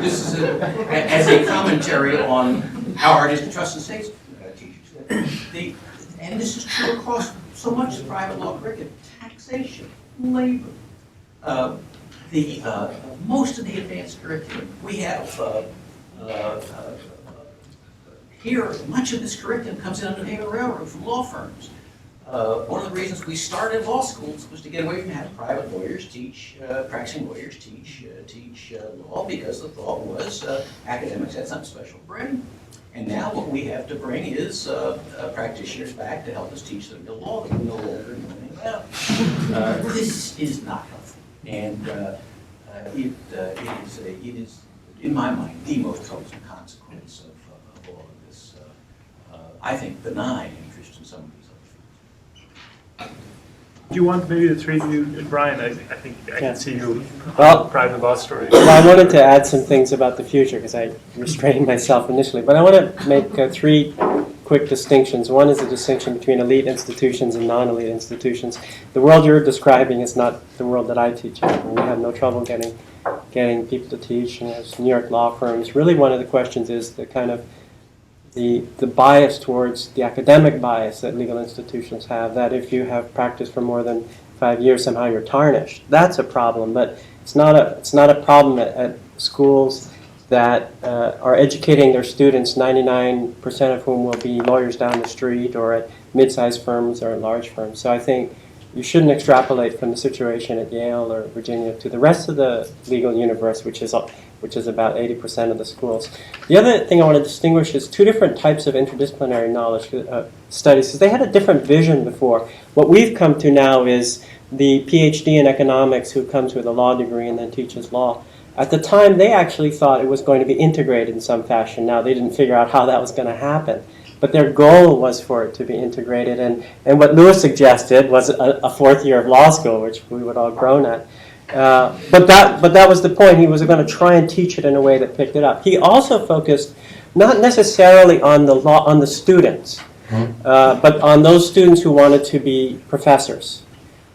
S5: This is as a commentary on how hard it is to trust and estates teachers. And this is true across so much of private law curriculum: taxation, labor, most of the advanced curriculum. We have here, much of this curriculum comes in under the Haven Railroad from law firms. One of the reasons we started law schools was to get away from having private lawyers teach, practicing lawyers teach law, because the thought was academics had something special to bring. And now what we have to bring is practitioners back to help us teach them the law that we no longer know anything about. This is not helpful, and it is, in my mind, the most troublesome consequence of all of this. I think benign interest in some of these other fields.
S1: Do you want maybe the three of you, and Brian, I think I
S2: Yeah.
S1: can see you
S2: Well-
S1: private bus story.
S2: Well, I wanted to add some things about the future because I restrained myself initially, but I want to make three quick distinctions. One is the distinction between elite institutions and non-elite institutions. The world you're describing is not the world that I teach in. We have no trouble getting people to teach, and there's New York law firms. Really, one of the questions is the kind of the bias towards the academic bias that legal institutions have, that if you have practiced for more than 5 years, somehow you're tarnished. That's a problem, but it's not a problem at schools that are educating their students, 99% of whom will be lawyers down the street, or at mid-sized firms or at large firms. So I think you shouldn't extrapolate from the situation at Yale or Virginia to the rest of the legal universe, which is about 80% of the schools. The other thing I want to distinguish is two different types of interdisciplinary knowledge studies, because they had a different vision before. What we've come to now is the PhD in economics who comes with a law degree and then teaches law. At the time, they actually thought it was going to be integrated in some fashion. Now, they didn't figure out how that was going to happen. But their goal was for it to be integrated. And what Lewis suggested was a fourth year of law school, which we would all groan at. But that was the point. He was going to try and teach it in a way that picked it up. He also focused not necessarily on the students, but on those students who wanted to be professors.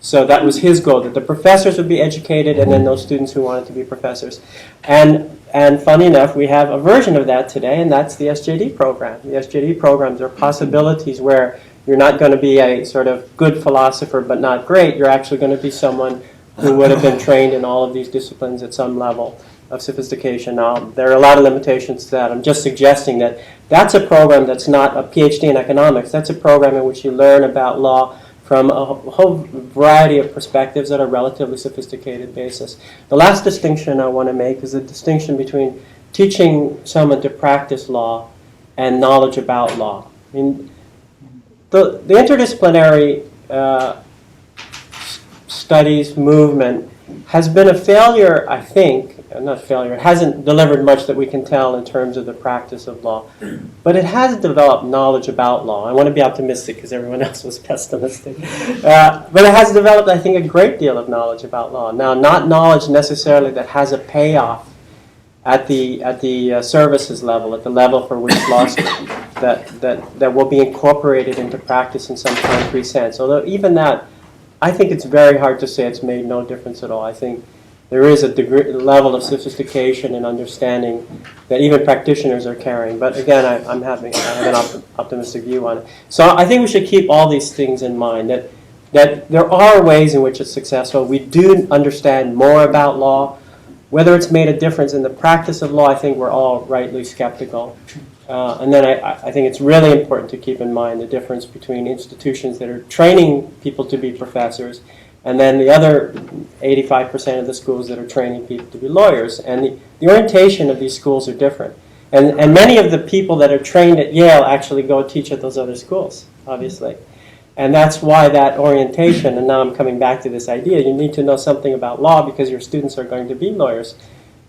S2: So that was his goal, that the professors would be educated, and then those students who wanted to be professors. And funny enough, we have a version of that today, and that's the SJD program. The SJD programs are possibilities where you're not going to be a sort of good philosopher but not great. You're actually going to be someone who would have been trained in all of these disciplines at some level of sophistication. Now, there are a lot of limitations to that. I'm just suggesting that that's a program that's not a PhD in economics. That's a program in which you learn about law from a whole variety of perspectives at a relatively sophisticated basis. The last distinction I want to make is the distinction between teaching someone to practice law and knowledge about law. I mean, the interdisciplinary studies movement has been a failure, I think. Not failure, it hasn't delivered much that we can tell in terms of the practice of law. But it has developed knowledge about law. I want to be optimistic because everyone else was pessimistic. But it has developed, I think, a great deal of knowledge about law. Now, not knowledge necessarily that has a payoff at the services level, at the level for which law school, that will be incorporated into practice in some concrete sense. Although even that, I think it's very hard to say it's made no difference at all. I think there is a level of sophistication and understanding that even practitioners are carrying. But again, I have an optimistic view on it. So I think we should keep all these things in mind, that there are ways in which it's successful. We do understand more about law. Whether it's made a difference in the practice of law, I think we're all rightly skeptical. And then I think it's really important to keep in mind the difference between institutions that are training people to be professors and then the other 85% of the schools that are training people to be lawyers. And the orientation of these schools are different. And many of the people that are trained at Yale actually go teach at those other schools, obviously. And that's why that orientation, and now I'm coming back to this idea, you need to know something about law because your students are going to be lawyers.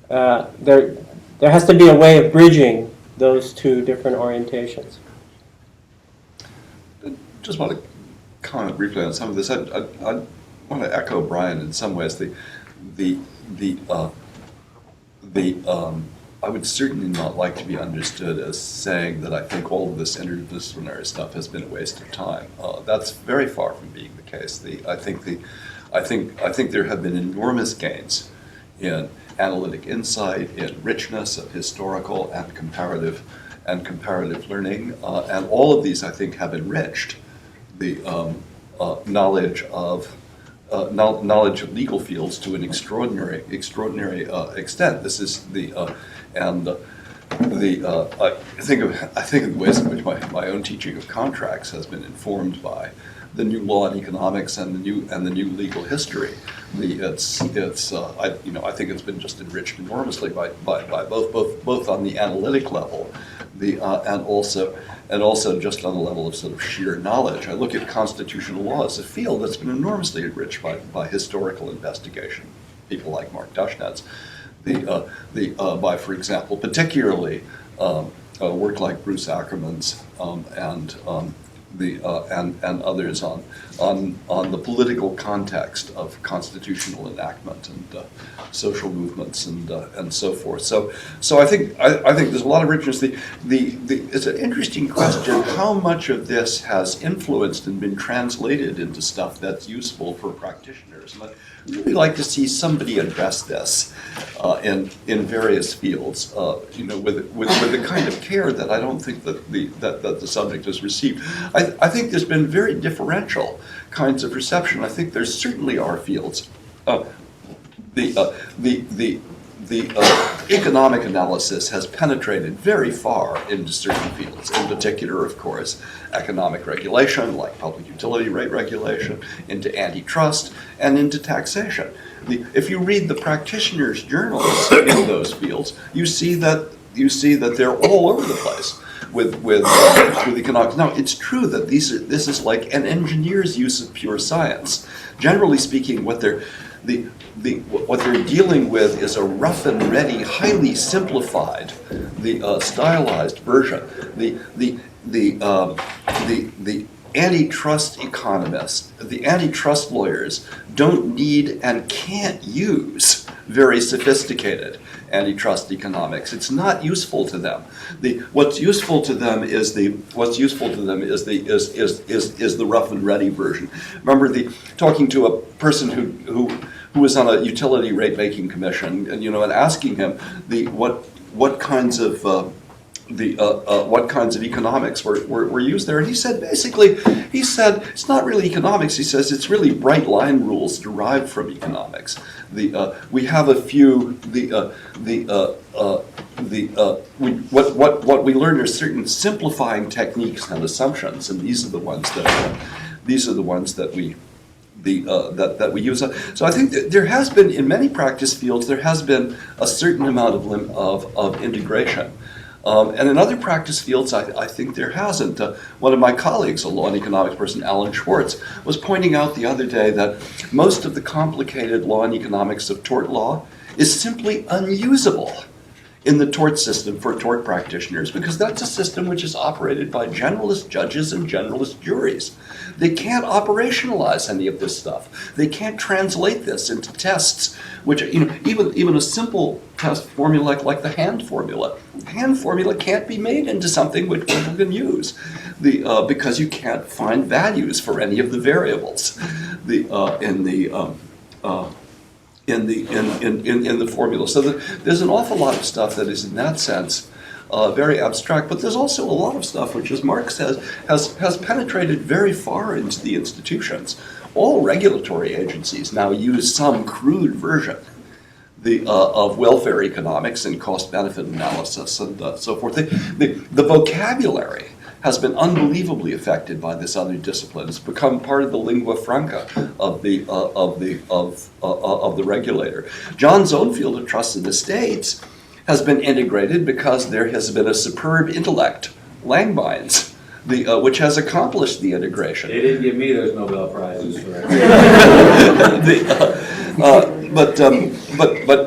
S2: There has to be a way of bridging those two different orientations.
S3: Just want to comment briefly on some of this. I want to echo Brian in some ways. I would certainly not like to be understood as saying that I think all of this interdisciplinary stuff has been a waste of time. That's very far from being the case. I think there have been enormous gains in analytic insight, in richness of historical and comparative learning, and all of these I think have enriched the knowledge of legal fields to an extraordinary extent. This is I think of the ways in which my own teaching of contracts has been informed by the new law and economics and the new legal history. I think it's been just enriched enormously by both on the analytic level, and also just on the level of sort of sheer knowledge. I look at constitutional law as a field that's been enormously enriched by historical investigation. People like Mark Tushnet's, by, for example, particularly work like Bruce Ackerman's and and others on the political context of constitutional enactment and social movements and so forth. So I think there's a lot of richness. It's an interesting question how much of this has influenced and been translated into stuff that's useful for practitioners. And I'd really like to see somebody address this in various fields, with the kind of care that I don't think that the subject has received. I think there's been very differential kinds of reception. I think there certainly are fields. The economic analysis has penetrated very far into certain fields, in particular, of course, economic regulation, like public utility rate regulation, into antitrust, and into taxation. If you read the practitioners' journals in those fields, you see that they're all over the place with economics. Now, it's true that this is like an engineer's use of pure science. Generally speaking, what they're dealing with is a rough and ready, highly simplified, stylized version. The antitrust economists, the antitrust lawyers don't need and can't use very sophisticated antitrust economics. It's not useful to them. What's useful to them is the rough and ready version. Remember talking to a person who was on a utility rate making commission, and asking him what kinds of economics were used there, and he said it's not really economics. He says it's really bright line rules derived from economics. We have a few what we learn are certain simplifying techniques and assumptions, and these are the ones that we use. So I think that there has been, in many practice fields, there has been a certain amount of integration. And in other practice fields, I think there hasn't. One of my colleagues, a law and economics person, Alan Schwartz, was pointing out the other day that most of the complicated law and economics of tort law is simply unusable in the tort system for tort practitioners, because that's a system which is operated by generalist judges and generalist juries. They can't operationalize any of this stuff. They can't translate this into tests, which, even a simple test formula like the hand formula. The hand formula can't be made into something which people can use, because you can't find values for any of the variables in the formula. So there's an awful lot of stuff that is, in that sense, very abstract, but there's also a lot of stuff which, as Mark says, has penetrated very far into the institutions. All regulatory agencies now use some crude version of welfare economics and cost-benefit analysis and so forth. The vocabulary has been unbelievably affected by this other discipline. It's become part of the lingua franca of the regulator. John's own field of trust and estates has been integrated because there has been a superb intellect, Langbein's, which has accomplished the integration.
S6: They didn't give me those Nobel Prizes for it.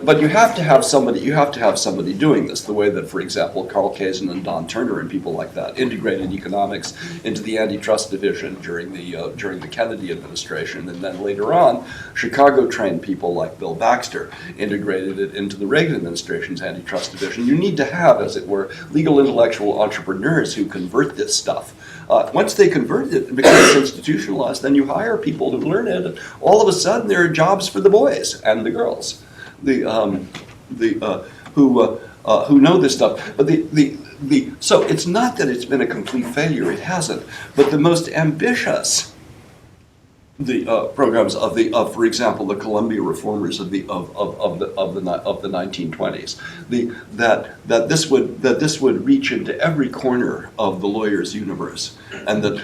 S3: But you have to have somebody. You have to have somebody doing this. The way that, for example, Carl Kazin and Don Turner and people like that integrated economics into the antitrust division during the Kennedy administration, and then later on, Chicago-trained people like Bill Baxter integrated it into the Reagan administration's antitrust division. You need to have, as it were, legal intellectual entrepreneurs who convert this stuff. Once they convert it and become institutionalized, then you hire people to learn it, and all of a sudden there are jobs for the boys and the girls, who know this stuff. But so it's not that it's been a complete failure; it hasn't. But the most ambitious programs of for example, the Columbia reformers of the 1920s, that this would reach into every corner of the lawyer's universe, and that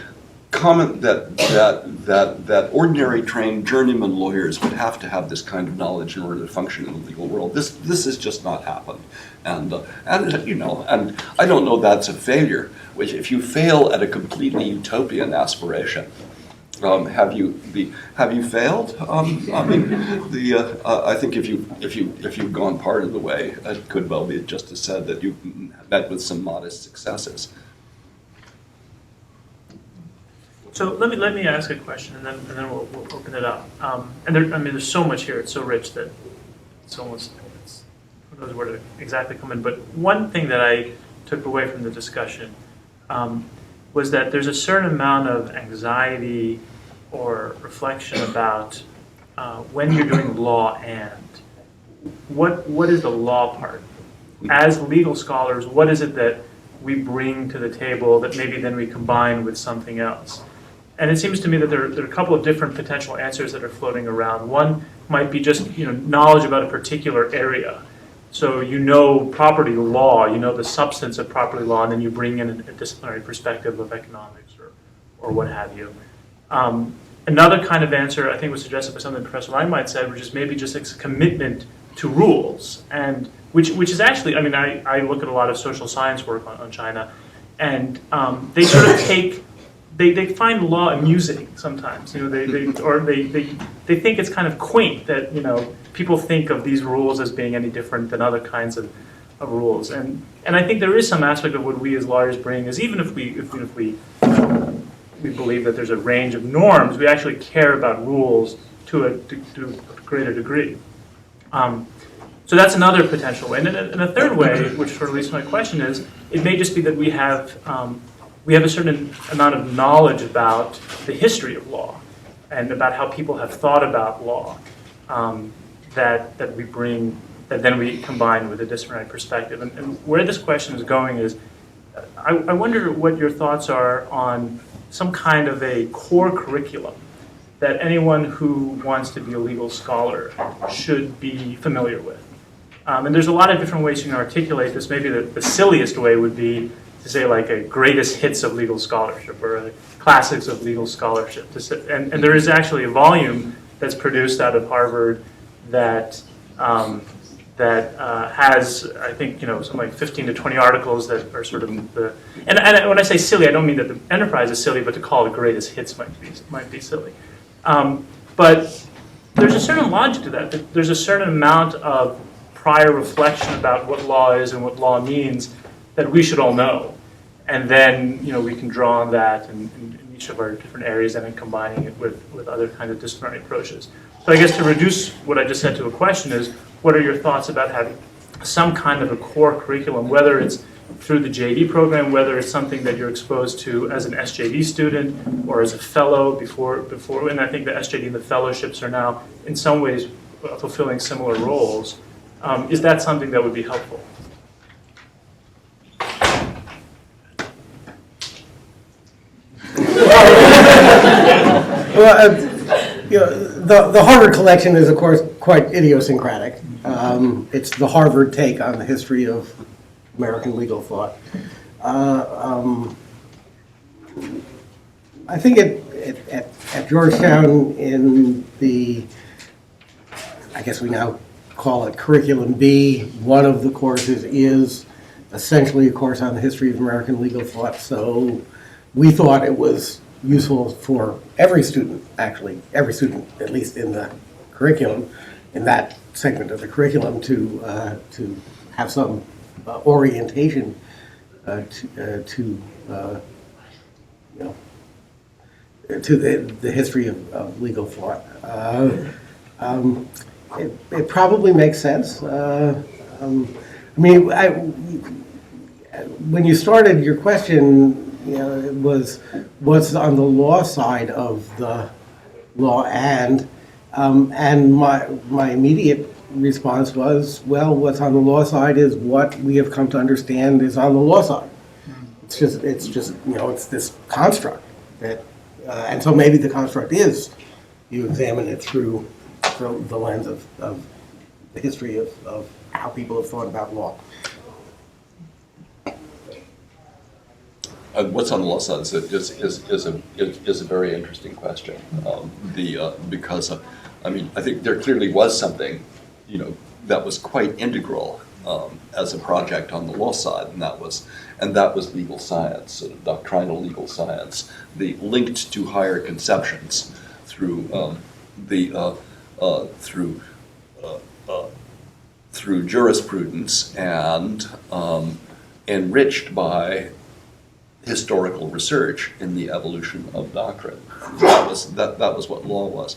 S3: ordinary trained journeyman lawyers would have to have this kind of knowledge in order to function in the legal world. This has just not happened, and I don't know that's a failure. Which, if you fail at a completely utopian aspiration, have you failed? I think if you've gone part of the way, it could well be just as said that you've met with some modest successes.
S1: So let me ask a question, and then we'll open it up. And there, I mean, there's so much here. It's so rich that it's almost who knows where to exactly come in. But one thing that I took away from the discussion was that there's a certain amount of anxiety or reflection about when you're doing law and what is the law part? As legal scholars, what is it that we bring to the table that maybe then we combine with something else? And it seems to me that there are a couple of different potential answers that are floating around. One might be just knowledge about a particular area. So you know property law, you know the substance of property law, and then you bring in a disciplinary perspective of economics or what have you. Another kind of answer I think was suggested by something Professor Langbein said, which is maybe just a commitment to rules, and which is actually, I mean, I look at a lot of social science work on China, and they sort of take, they find law amusing sometimes. They think it's kind of quaint that people think of these rules as being any different than other kinds of rules, and I think there is some aspect of what we as lawyers bring is even if we believe that there's a range of norms, we actually care about rules to a greater degree. So that's another potential way. And a third way, which sort of leads to my question, is it may just be that we have a certain amount of knowledge about the history of law and about how people have thought about law that we bring, that then we combine with a disciplinary perspective. And where this question is going is, I wonder what your thoughts are on some kind of a core curriculum that anyone who wants to be a legal scholar should be familiar with. And there's a lot of different ways you can articulate this. Maybe the silliest way would be to say like a greatest hits of legal scholarship or a classics of legal scholarship. And there is actually a volume that's produced out of Harvard that has, I think, some like 15 to 20 articles that are sort of and when I say silly, I don't mean that the enterprise is silly, but to call it greatest hits might be silly. But there's a certain logic to that. There's a certain amount of prior reflection about what law is and what law means that we should all know. And then, we can draw on that in each of our different areas and then combining it with other kinds of disciplinary approaches. So I guess to reduce what I just said to a question is, what are your thoughts about having some kind of a core curriculum, whether it's through the JD program, whether it's something that you're exposed to as an SJD student or as a fellow before, and I think the SJD and the fellowships are now in some ways fulfilling similar roles. Is that something that would be helpful?
S4: Well, the Harvard collection is, of course, quite idiosyncratic. It's the Harvard take on the history of American legal thought. I think at Georgetown in the, I guess we now call it Curriculum B, one of the courses is essentially a course on the history of American legal thought. So we thought it was useful for every student, actually, every student, at least in the curriculum, in that segment of the curriculum, to have some orientation to the history of legal thought. It probably makes sense. When you started your question, it was what's on the law side of the law, and my immediate response was, well, what's on the law side is what we have come to understand is on the law side. It's just it's this construct that, and so maybe the construct is you examine it through the lens of the history of how people have thought about law.
S3: What's on the law side is a very interesting question. Because I think there clearly was something, that was quite integral as a project on the law side, and that was legal science, sort of doctrinal legal science, linked to higher conceptions through through jurisprudence and enriched by historical research in the evolution of doctrine. That was what law was.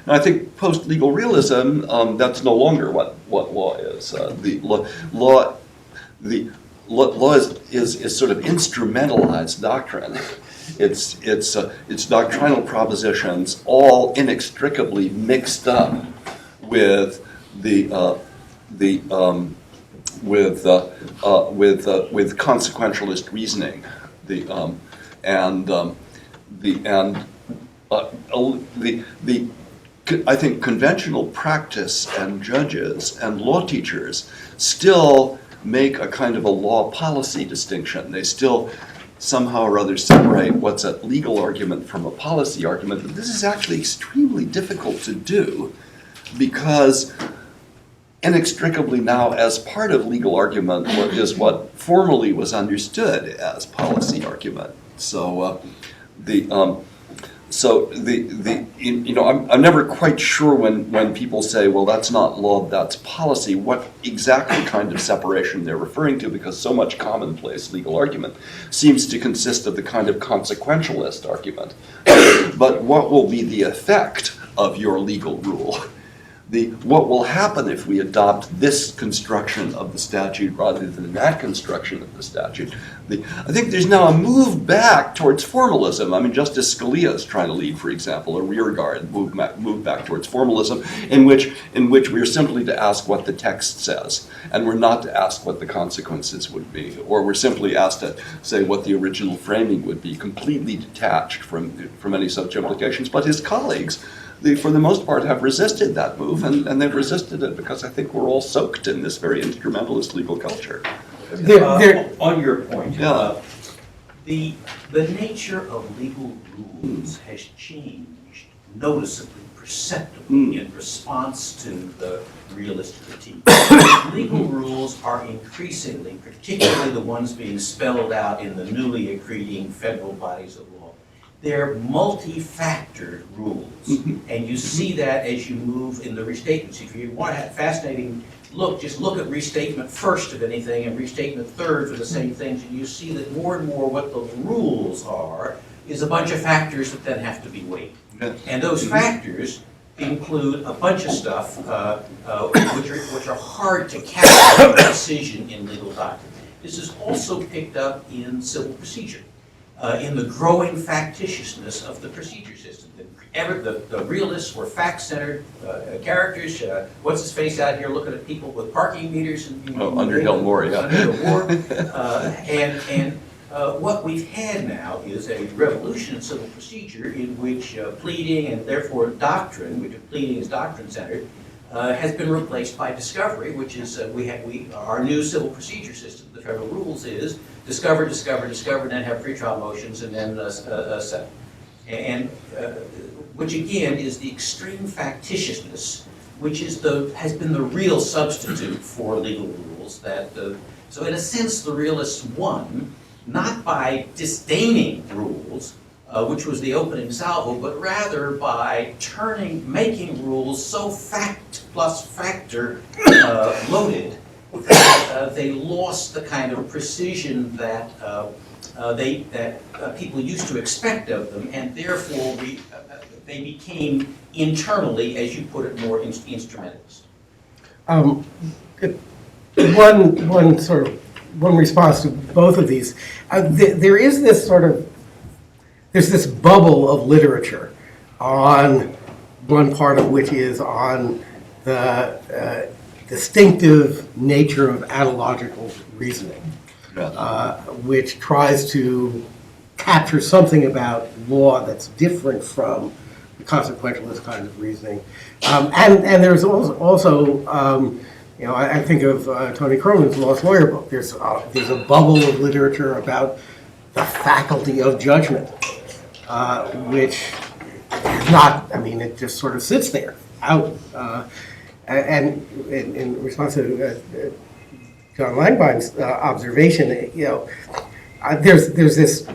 S3: And I think post-legal realism, that's no longer what law is. The law is sort of instrumentalized doctrine. It's doctrinal propositions all inextricably mixed up with with consequentialist reasoning, I think conventional practice and judges and law teachers still make a kind of a law policy distinction. They still somehow or other separate what's a legal argument from a policy argument. But this is actually extremely difficult to do because inextricably now as part of legal argument is what formerly was understood as policy argument. I'm never quite sure when people say, well, that's not law, that's policy, what exactly kind of separation they're referring to, because so much commonplace legal argument seems to consist of the kind of consequentialist argument. But what will be the effect of your legal rule? What will happen if we adopt this construction of the statute rather than that construction of the statute? I think there's now a move back towards formalism. I mean, Justice Scalia is trying to lead, for example, a rearguard move back towards formalism in which we're simply to ask what the text says, and we're not to ask what the consequences would be, or we're simply asked to say what the original framing would be, completely detached from any such implications. But his colleagues, for the most part, have resisted that move, and they've resisted it because I think we're all soaked in this very instrumentalist legal culture.
S5: On your point,
S3: Yeah.
S5: the nature of legal rules has changed noticeably, perceptibly in response to the realist critique. Legal rules are increasingly, particularly the ones being spelled out in the newly accreting federal bodies of law, they're multi-factored rules. And you see that as you move in the restatements. If you want to have a fascinating look, just look at restatement first of anything and restatement third for the same things, and you see that more and more what the rules are is a bunch of factors that then have to be weighed. And those factors include a bunch of stuff which are hard to capture in precision in legal doctrine. This is also picked up in civil procedure. In the growing factitiousness of the procedure system. The realists were fact-centered characters. What's his face out here looking at people with parking meters?
S3: Underhill Moore, yeah.
S5: Underhill Moore. And what we've had now is a revolution in civil procedure in which pleading and therefore doctrine, which pleading is doctrine-centered, has been replaced by discovery, which is our new civil procedure system. The federal rules is discover, and then have pretrial motions, and then settle. And which again is the extreme factitiousness, which has been the real substitute for legal rules. So in a sense, the realists won not by disdaining rules, which was the opening salvo, but rather by making rules so fact plus factor loaded that they lost the kind of precision that people used to expect of them, and therefore they became internally, as you put it, more instrumentalist.
S4: One response to both of these, there's this bubble of literature on one part of which is on the distinctive nature of analogical reasoning, which tries to capture something about law that's different from the consequentialist kind of reasoning. And there's also I think of Tony Cronin's Lost Lawyer book. There's a bubble of literature about the faculty of judgment, which is not, it just sort of sits there out. And in response to John Langbein's observation, there's this,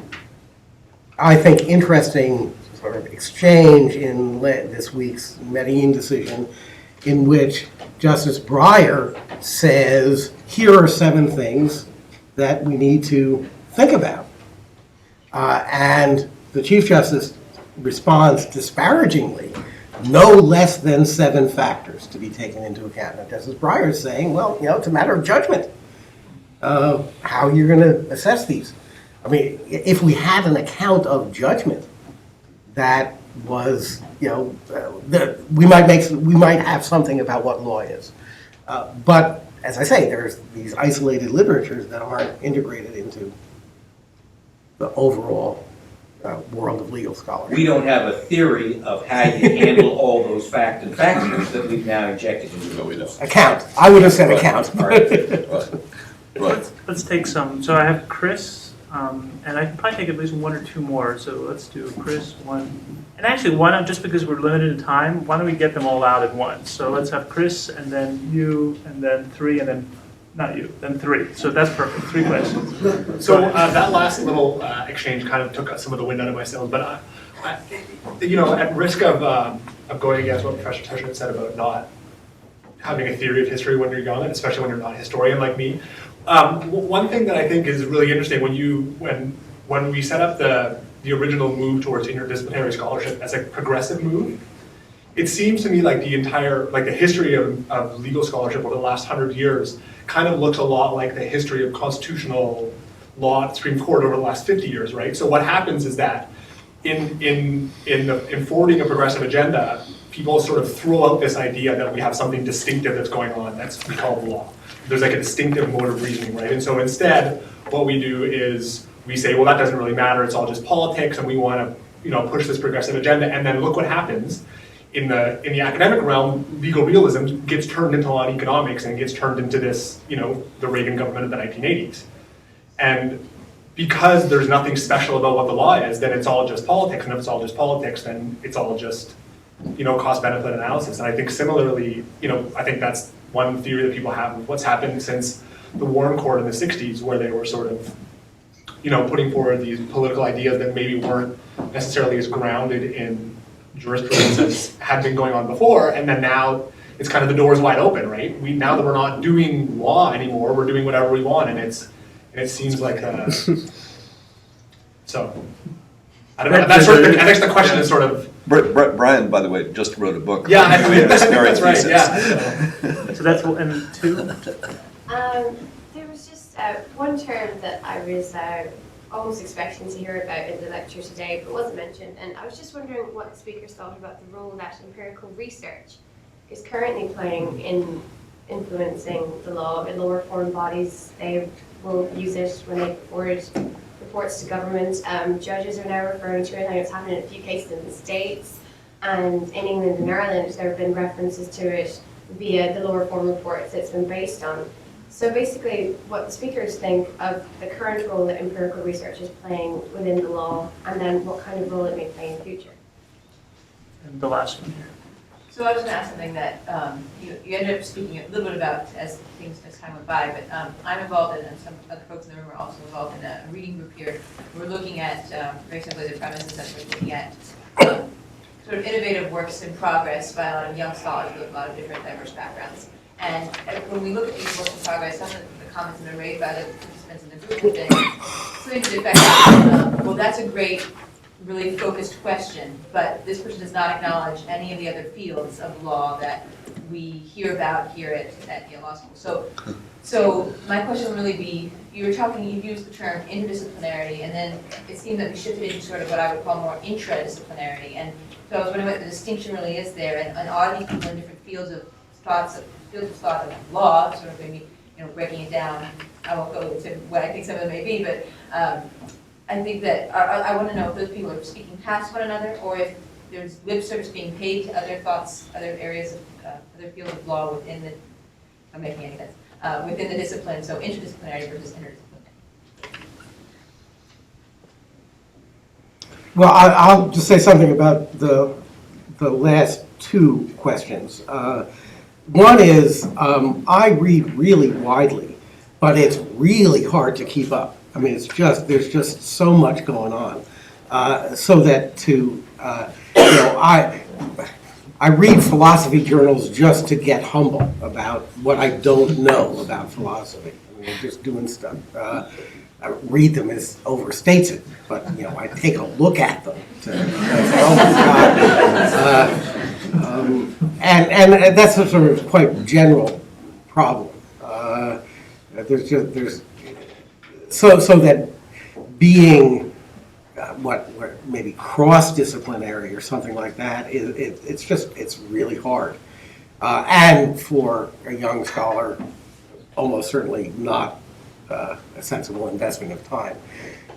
S4: I think, interesting sort of exchange in this week's Medellin decision, in which Justice Breyer says, here are 7 things that we need to think about. And the Chief Justice responds disparagingly, no less than 7 factors to be taken into account. And Justice Breyer is saying, well, it's a matter of judgment, how you're going to assess these. I mean, if we had an account of judgment that was, we might have something about what law is. But as I say, there's these isolated literatures that aren't integrated into the overall world of legal scholarship.
S5: We don't have a theory of how you handle all those factors that we've now injected into
S3: No, we
S5: rules.
S3: don't.
S4: Account. I would have said account.
S3: Right.
S1: Let's take some. So I have Chris, and I can probably take at least 1 or 2 more. So let's do Chris, 1. And actually, why not, just because we're limited in time, why don't we get them all out at once? So let's have Chris, and then you, and then 3, and then not you, then 3. So that's perfect. 3 questions.
S7: So that last little exchange kind of took some of the wind out of my sails, but at risk of going against what Professor Tushnet said about not having a theory of history when you're young, and especially when you're not a historian like me, one thing that I think is really interesting when we set up the original move towards interdisciplinary scholarship as a progressive move, it seems to me like the history of legal scholarship over the last 100 years kind of looks a lot like the history of constitutional law at the Supreme Court over the last 50 years, right? So what happens is that in forwarding a progressive agenda, people sort of throw out this idea that we have something distinctive that's going on that's we call the law. There's like a distinctive mode of reasoning, right? And so instead, what we do is we say, well, that doesn't really matter. It's all just politics, and we want to, push this progressive agenda. And then look what happens in the academic realm. Legal realism gets turned into law and economics, and gets turned into this, the Reagan government of the 1980s. And because there's nothing special about what the law is, then it's all just politics. And if it's all just politics, then it's all just, cost-benefit analysis. And I think similarly, I think that's one theory that people have of what's happened since the Warren Court in the 60s, where they were sort of, putting forward these political ideas that maybe weren't necessarily as grounded in jurisprudence as had been going on before. And then now it's kind of the door's wide open, right? Now that we're not doing law anymore, we're doing whatever we want, and it seems like so. I don't know. That's sort of I guess the question is sort of.
S3: Brian, by the way, just wrote a book.
S7: Yeah, I think
S3: this very
S7: that's right.
S3: thesis.
S7: Yeah.
S1: So that's and 2.
S8: There was just one term that I was almost expecting to hear about in the lecture today, but wasn't mentioned. And I was just wondering what the speakers thought about the role that empirical research is currently playing in influencing the law. In lower foreign bodies, they will use it when they forward reports to government. Judges are now referring to it. I know it's happening in a few cases in the States. And in England and Ireland, there have been references to it via the lower form reports it's been based on. So basically, what the speakers think of the current role that empirical research is playing within the law, and then what kind of role it may play in the future.
S1: And the last one here.
S9: So I was going to ask something that you ended up speaking a little bit about as time went by, but I'm involved in, and some other folks in the room are also involved in a reading group here. We're looking at, very simply, the premise is that we're looking at sort of innovative works in progress by a lot of young scholars with a lot of different diverse backgrounds. And when we look at these works in progress, some of the comments that are raised by the participants in the group have been something to the effect of, well, that's a great, really focused question, but this person does not acknowledge any of the other fields of law that we hear about here at Yale Law School. So my question would really be, you used the term interdisciplinarity, and then it seemed that we shifted into sort of what I would call more intradisciplinarity. And so I was wondering what the distinction really is there, and are these people in different fields of thought of law, sort of maybe breaking it down. I won't go into what I think some of them may be, but I think that I want to know if those people are speaking past one another, or if there's lip service being paid to other thoughts, other areas of other fields of law within the. I'm making any sense within the discipline. So interdisciplinary versus interdisciplinary.
S4: Well, I'll just say something about the last 2 questions. One is, I read really widely, but it's really hard to keep up. I mean, there's just so much going on. So that I read philosophy journals just to get humble about what I don't know about philosophy. I mean, just doing stuff. read them as overstates it, but, you know, I take a look at them to say, oh my God. And that's a sort of quite general problem. There's so that being maybe cross-disciplinary or something like that, it's really hard. And for a young scholar, almost certainly not a sensible investment of time.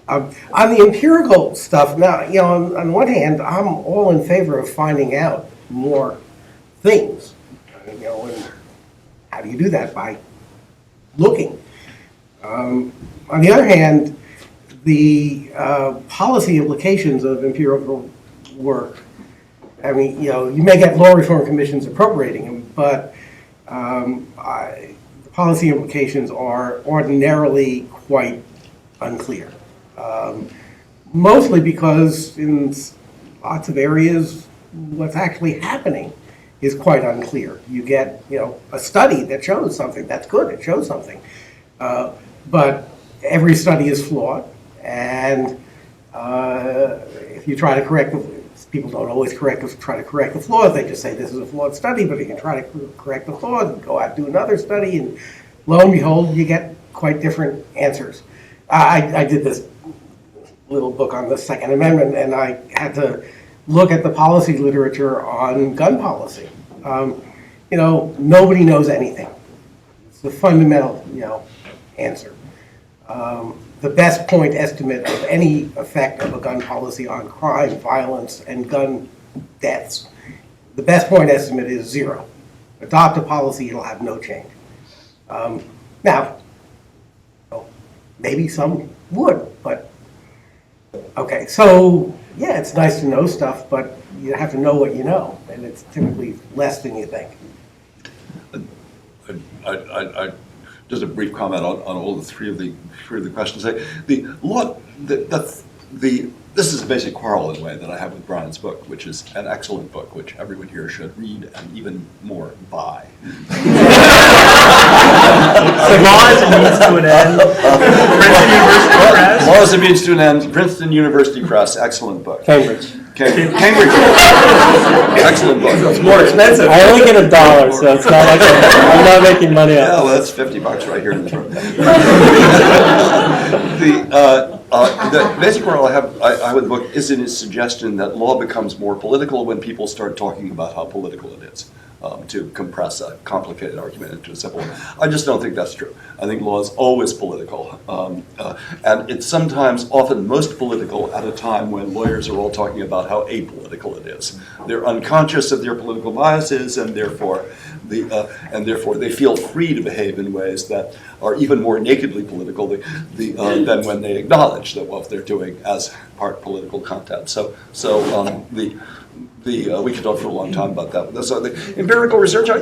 S4: On the empirical stuff, now, you know, on one hand, I'm all in favor of finding out more things. You know, and how do you do that? By looking. On the other hand, the policy implications of empirical work, I mean, you know, you may get law reform commissions appropriating them, but the policy implications are ordinarily quite unclear. Mostly because in lots of areas, what's actually happening is quite unclear. You get, you know, a study that shows something, that's good, it shows something. But every study is flawed, and if you try to correct people don't always try to correct the flaws. They just say this is a flawed study, but you can try to correct the flaws and go out and do another study, and lo and behold, you get quite different answers. I did this little book on the Second Amendment, and I had to look at the policy literature on gun policy. You know, nobody knows anything. It's the fundamental, you know, answer. The best point estimate of any effect of a gun policy on crime, violence, and gun deaths, the best point estimate is 0. Adopt a policy, it'll have no change. Now, maybe some would, but okay. So yeah, it's nice to know stuff, but you have to know what you know, and it's typically less than you think.
S3: Just a brief comment on all the three of the questions. This is a basic quarrel in a way that I have with Brian's book, which is an excellent book, which everyone here should read and even more buy.
S1: Law as a means to an end. Princeton University Press.
S3: Law as a means to an end. Princeton University Press. Excellent book.
S2: Cambridge.
S3: Cambridge. Excellent book.
S4: It's more expensive.
S2: I only get $1, so it's not like I'm not making money
S3: Yeah,
S2: off.
S3: well, that's $50 right here in this room. The basic quarrel I have with the book is in its suggestion that law becomes more political when people start talking about how political it is. To compress a complicated argument into a simple one. I just don't think that's true. I think law is always political. And it's sometimes often most political at a time when lawyers are all talking about how apolitical it is. They're unconscious of their political biases, and therefore they feel free to behave in ways that are even more nakedly political than when they acknowledge that what they're doing as part political content. We could talk for a long time about that. That's the empirical research. I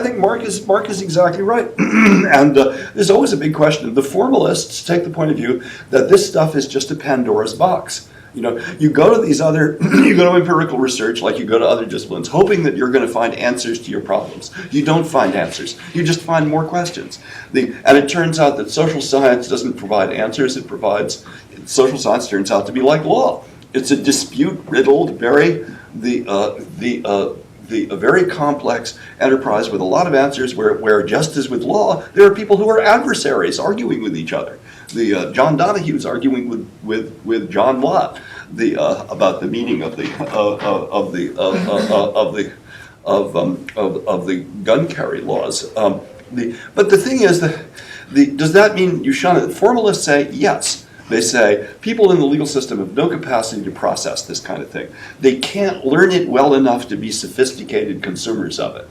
S3: think Mark is exactly right. And there's always a big question. The formalists take the point of view that this stuff is just a Pandora's box. You know, you go to these other, you go to empirical research like you go to other disciplines, hoping that you're going to find answers to your problems. You don't find answers. You just find more questions. And it turns out that social science doesn't provide answers. Social science turns out to be like law. It's a dispute-riddled, very very complex enterprise with a lot of answers where just as with law, there are people who are adversaries arguing with each other. John Donahue's arguing with John Watt about the meaning of the gun carry laws. But the thing is does that mean you shun it? Formalists say yes. They say people in the legal system have no capacity to process this kind of thing. They can't learn it well enough to be sophisticated consumers of it.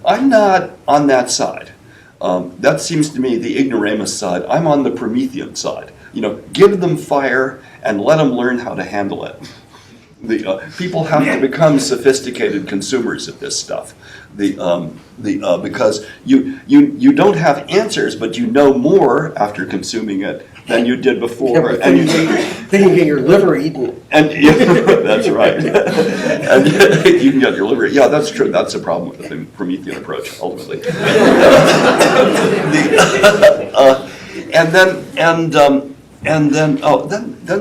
S3: I'm not on that side. That seems to me the ignoramus side. I'm on the Promethean side. You know, give them fire and let them learn how to handle it. People have to become sophisticated consumers of this stuff. Because you don't have answers, but you know more after consuming it than you did before.
S4: Then you get your liver eaten.
S3: And that's right. And you can get your liver. Yeah, that's true. That's a problem with the Promethean approach, ultimately. then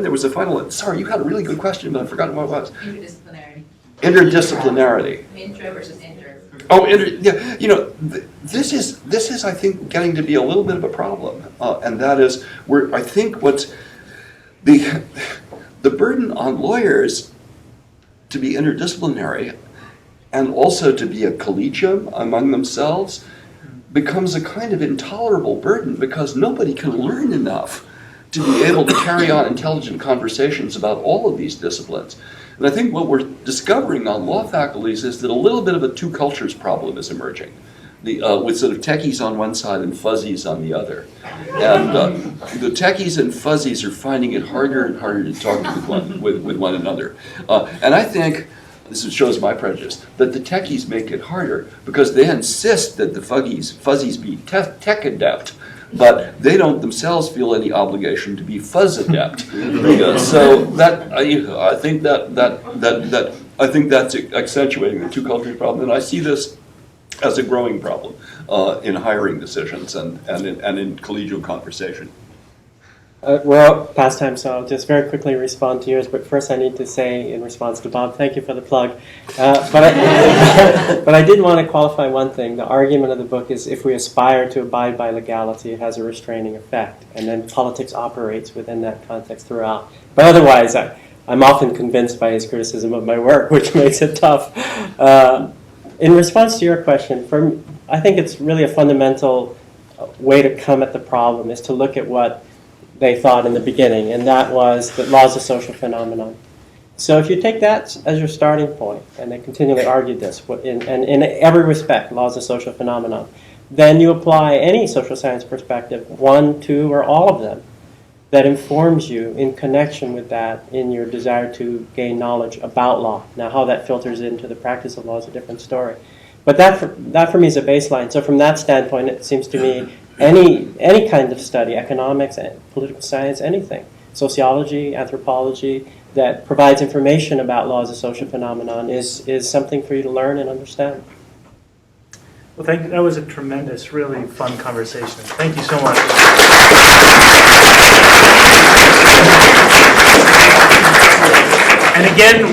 S3: there was a final, sorry, you had a really good question, but I forgot what it was.
S9: Interdisciplinarity.
S3: Interdisciplinarity.
S9: Intra versus inter.
S3: Oh, yeah, you know, this is, I think, getting to be a little bit of a problem, and that is, I think what's the burden on lawyers to be interdisciplinary and also to be a collegium among themselves becomes a kind of intolerable burden because nobody can learn enough to be able to carry on intelligent conversations about all of these disciplines. And I think what we're discovering on law faculties is that a little bit of a two cultures problem is emerging, with sort of techies on one side and fuzzies on the other. And the techies and fuzzies are finding it harder and harder to talk with one another. And I think, this shows my prejudice, that the techies make it harder because they insist that the fuzzies be tech adept, but they don't themselves feel any obligation to be fuzz adept. So that I think that's accentuating the two cultures problem, and I see this as a growing problem in hiring decisions and in collegial conversation.
S2: We're past time, so I'll just very quickly respond to yours. But first, I need to say, in response to Bob, thank you for the plug. But I did want to qualify one thing. The argument of the book is if we aspire to abide by legality, it has a restraining effect, and then politics operates within that context throughout. But otherwise, I'm often convinced by his criticism of my work, which makes it tough. In response to your question, I think it's really a fundamental way to come at the problem is to look at what they thought in the beginning, and that was that law is a social phenomenon. So if you take that as your starting point, and they continually argued this, and in every respect, law is a social phenomenon, then you apply any social science perspective, one, two, or all of them, that informs you in connection with that in your desire to gain knowledge about law. Now, how that filters into the practice of law is a different story. But that for me is a baseline. So from that standpoint, it seems to me any kind of study, economics, political science, anything, sociology, anthropology, that provides information about law as a social phenomenon is something for you to learn and understand.
S1: Well, thank you. That was a tremendous, really fun conversation. Thank you so much. And again,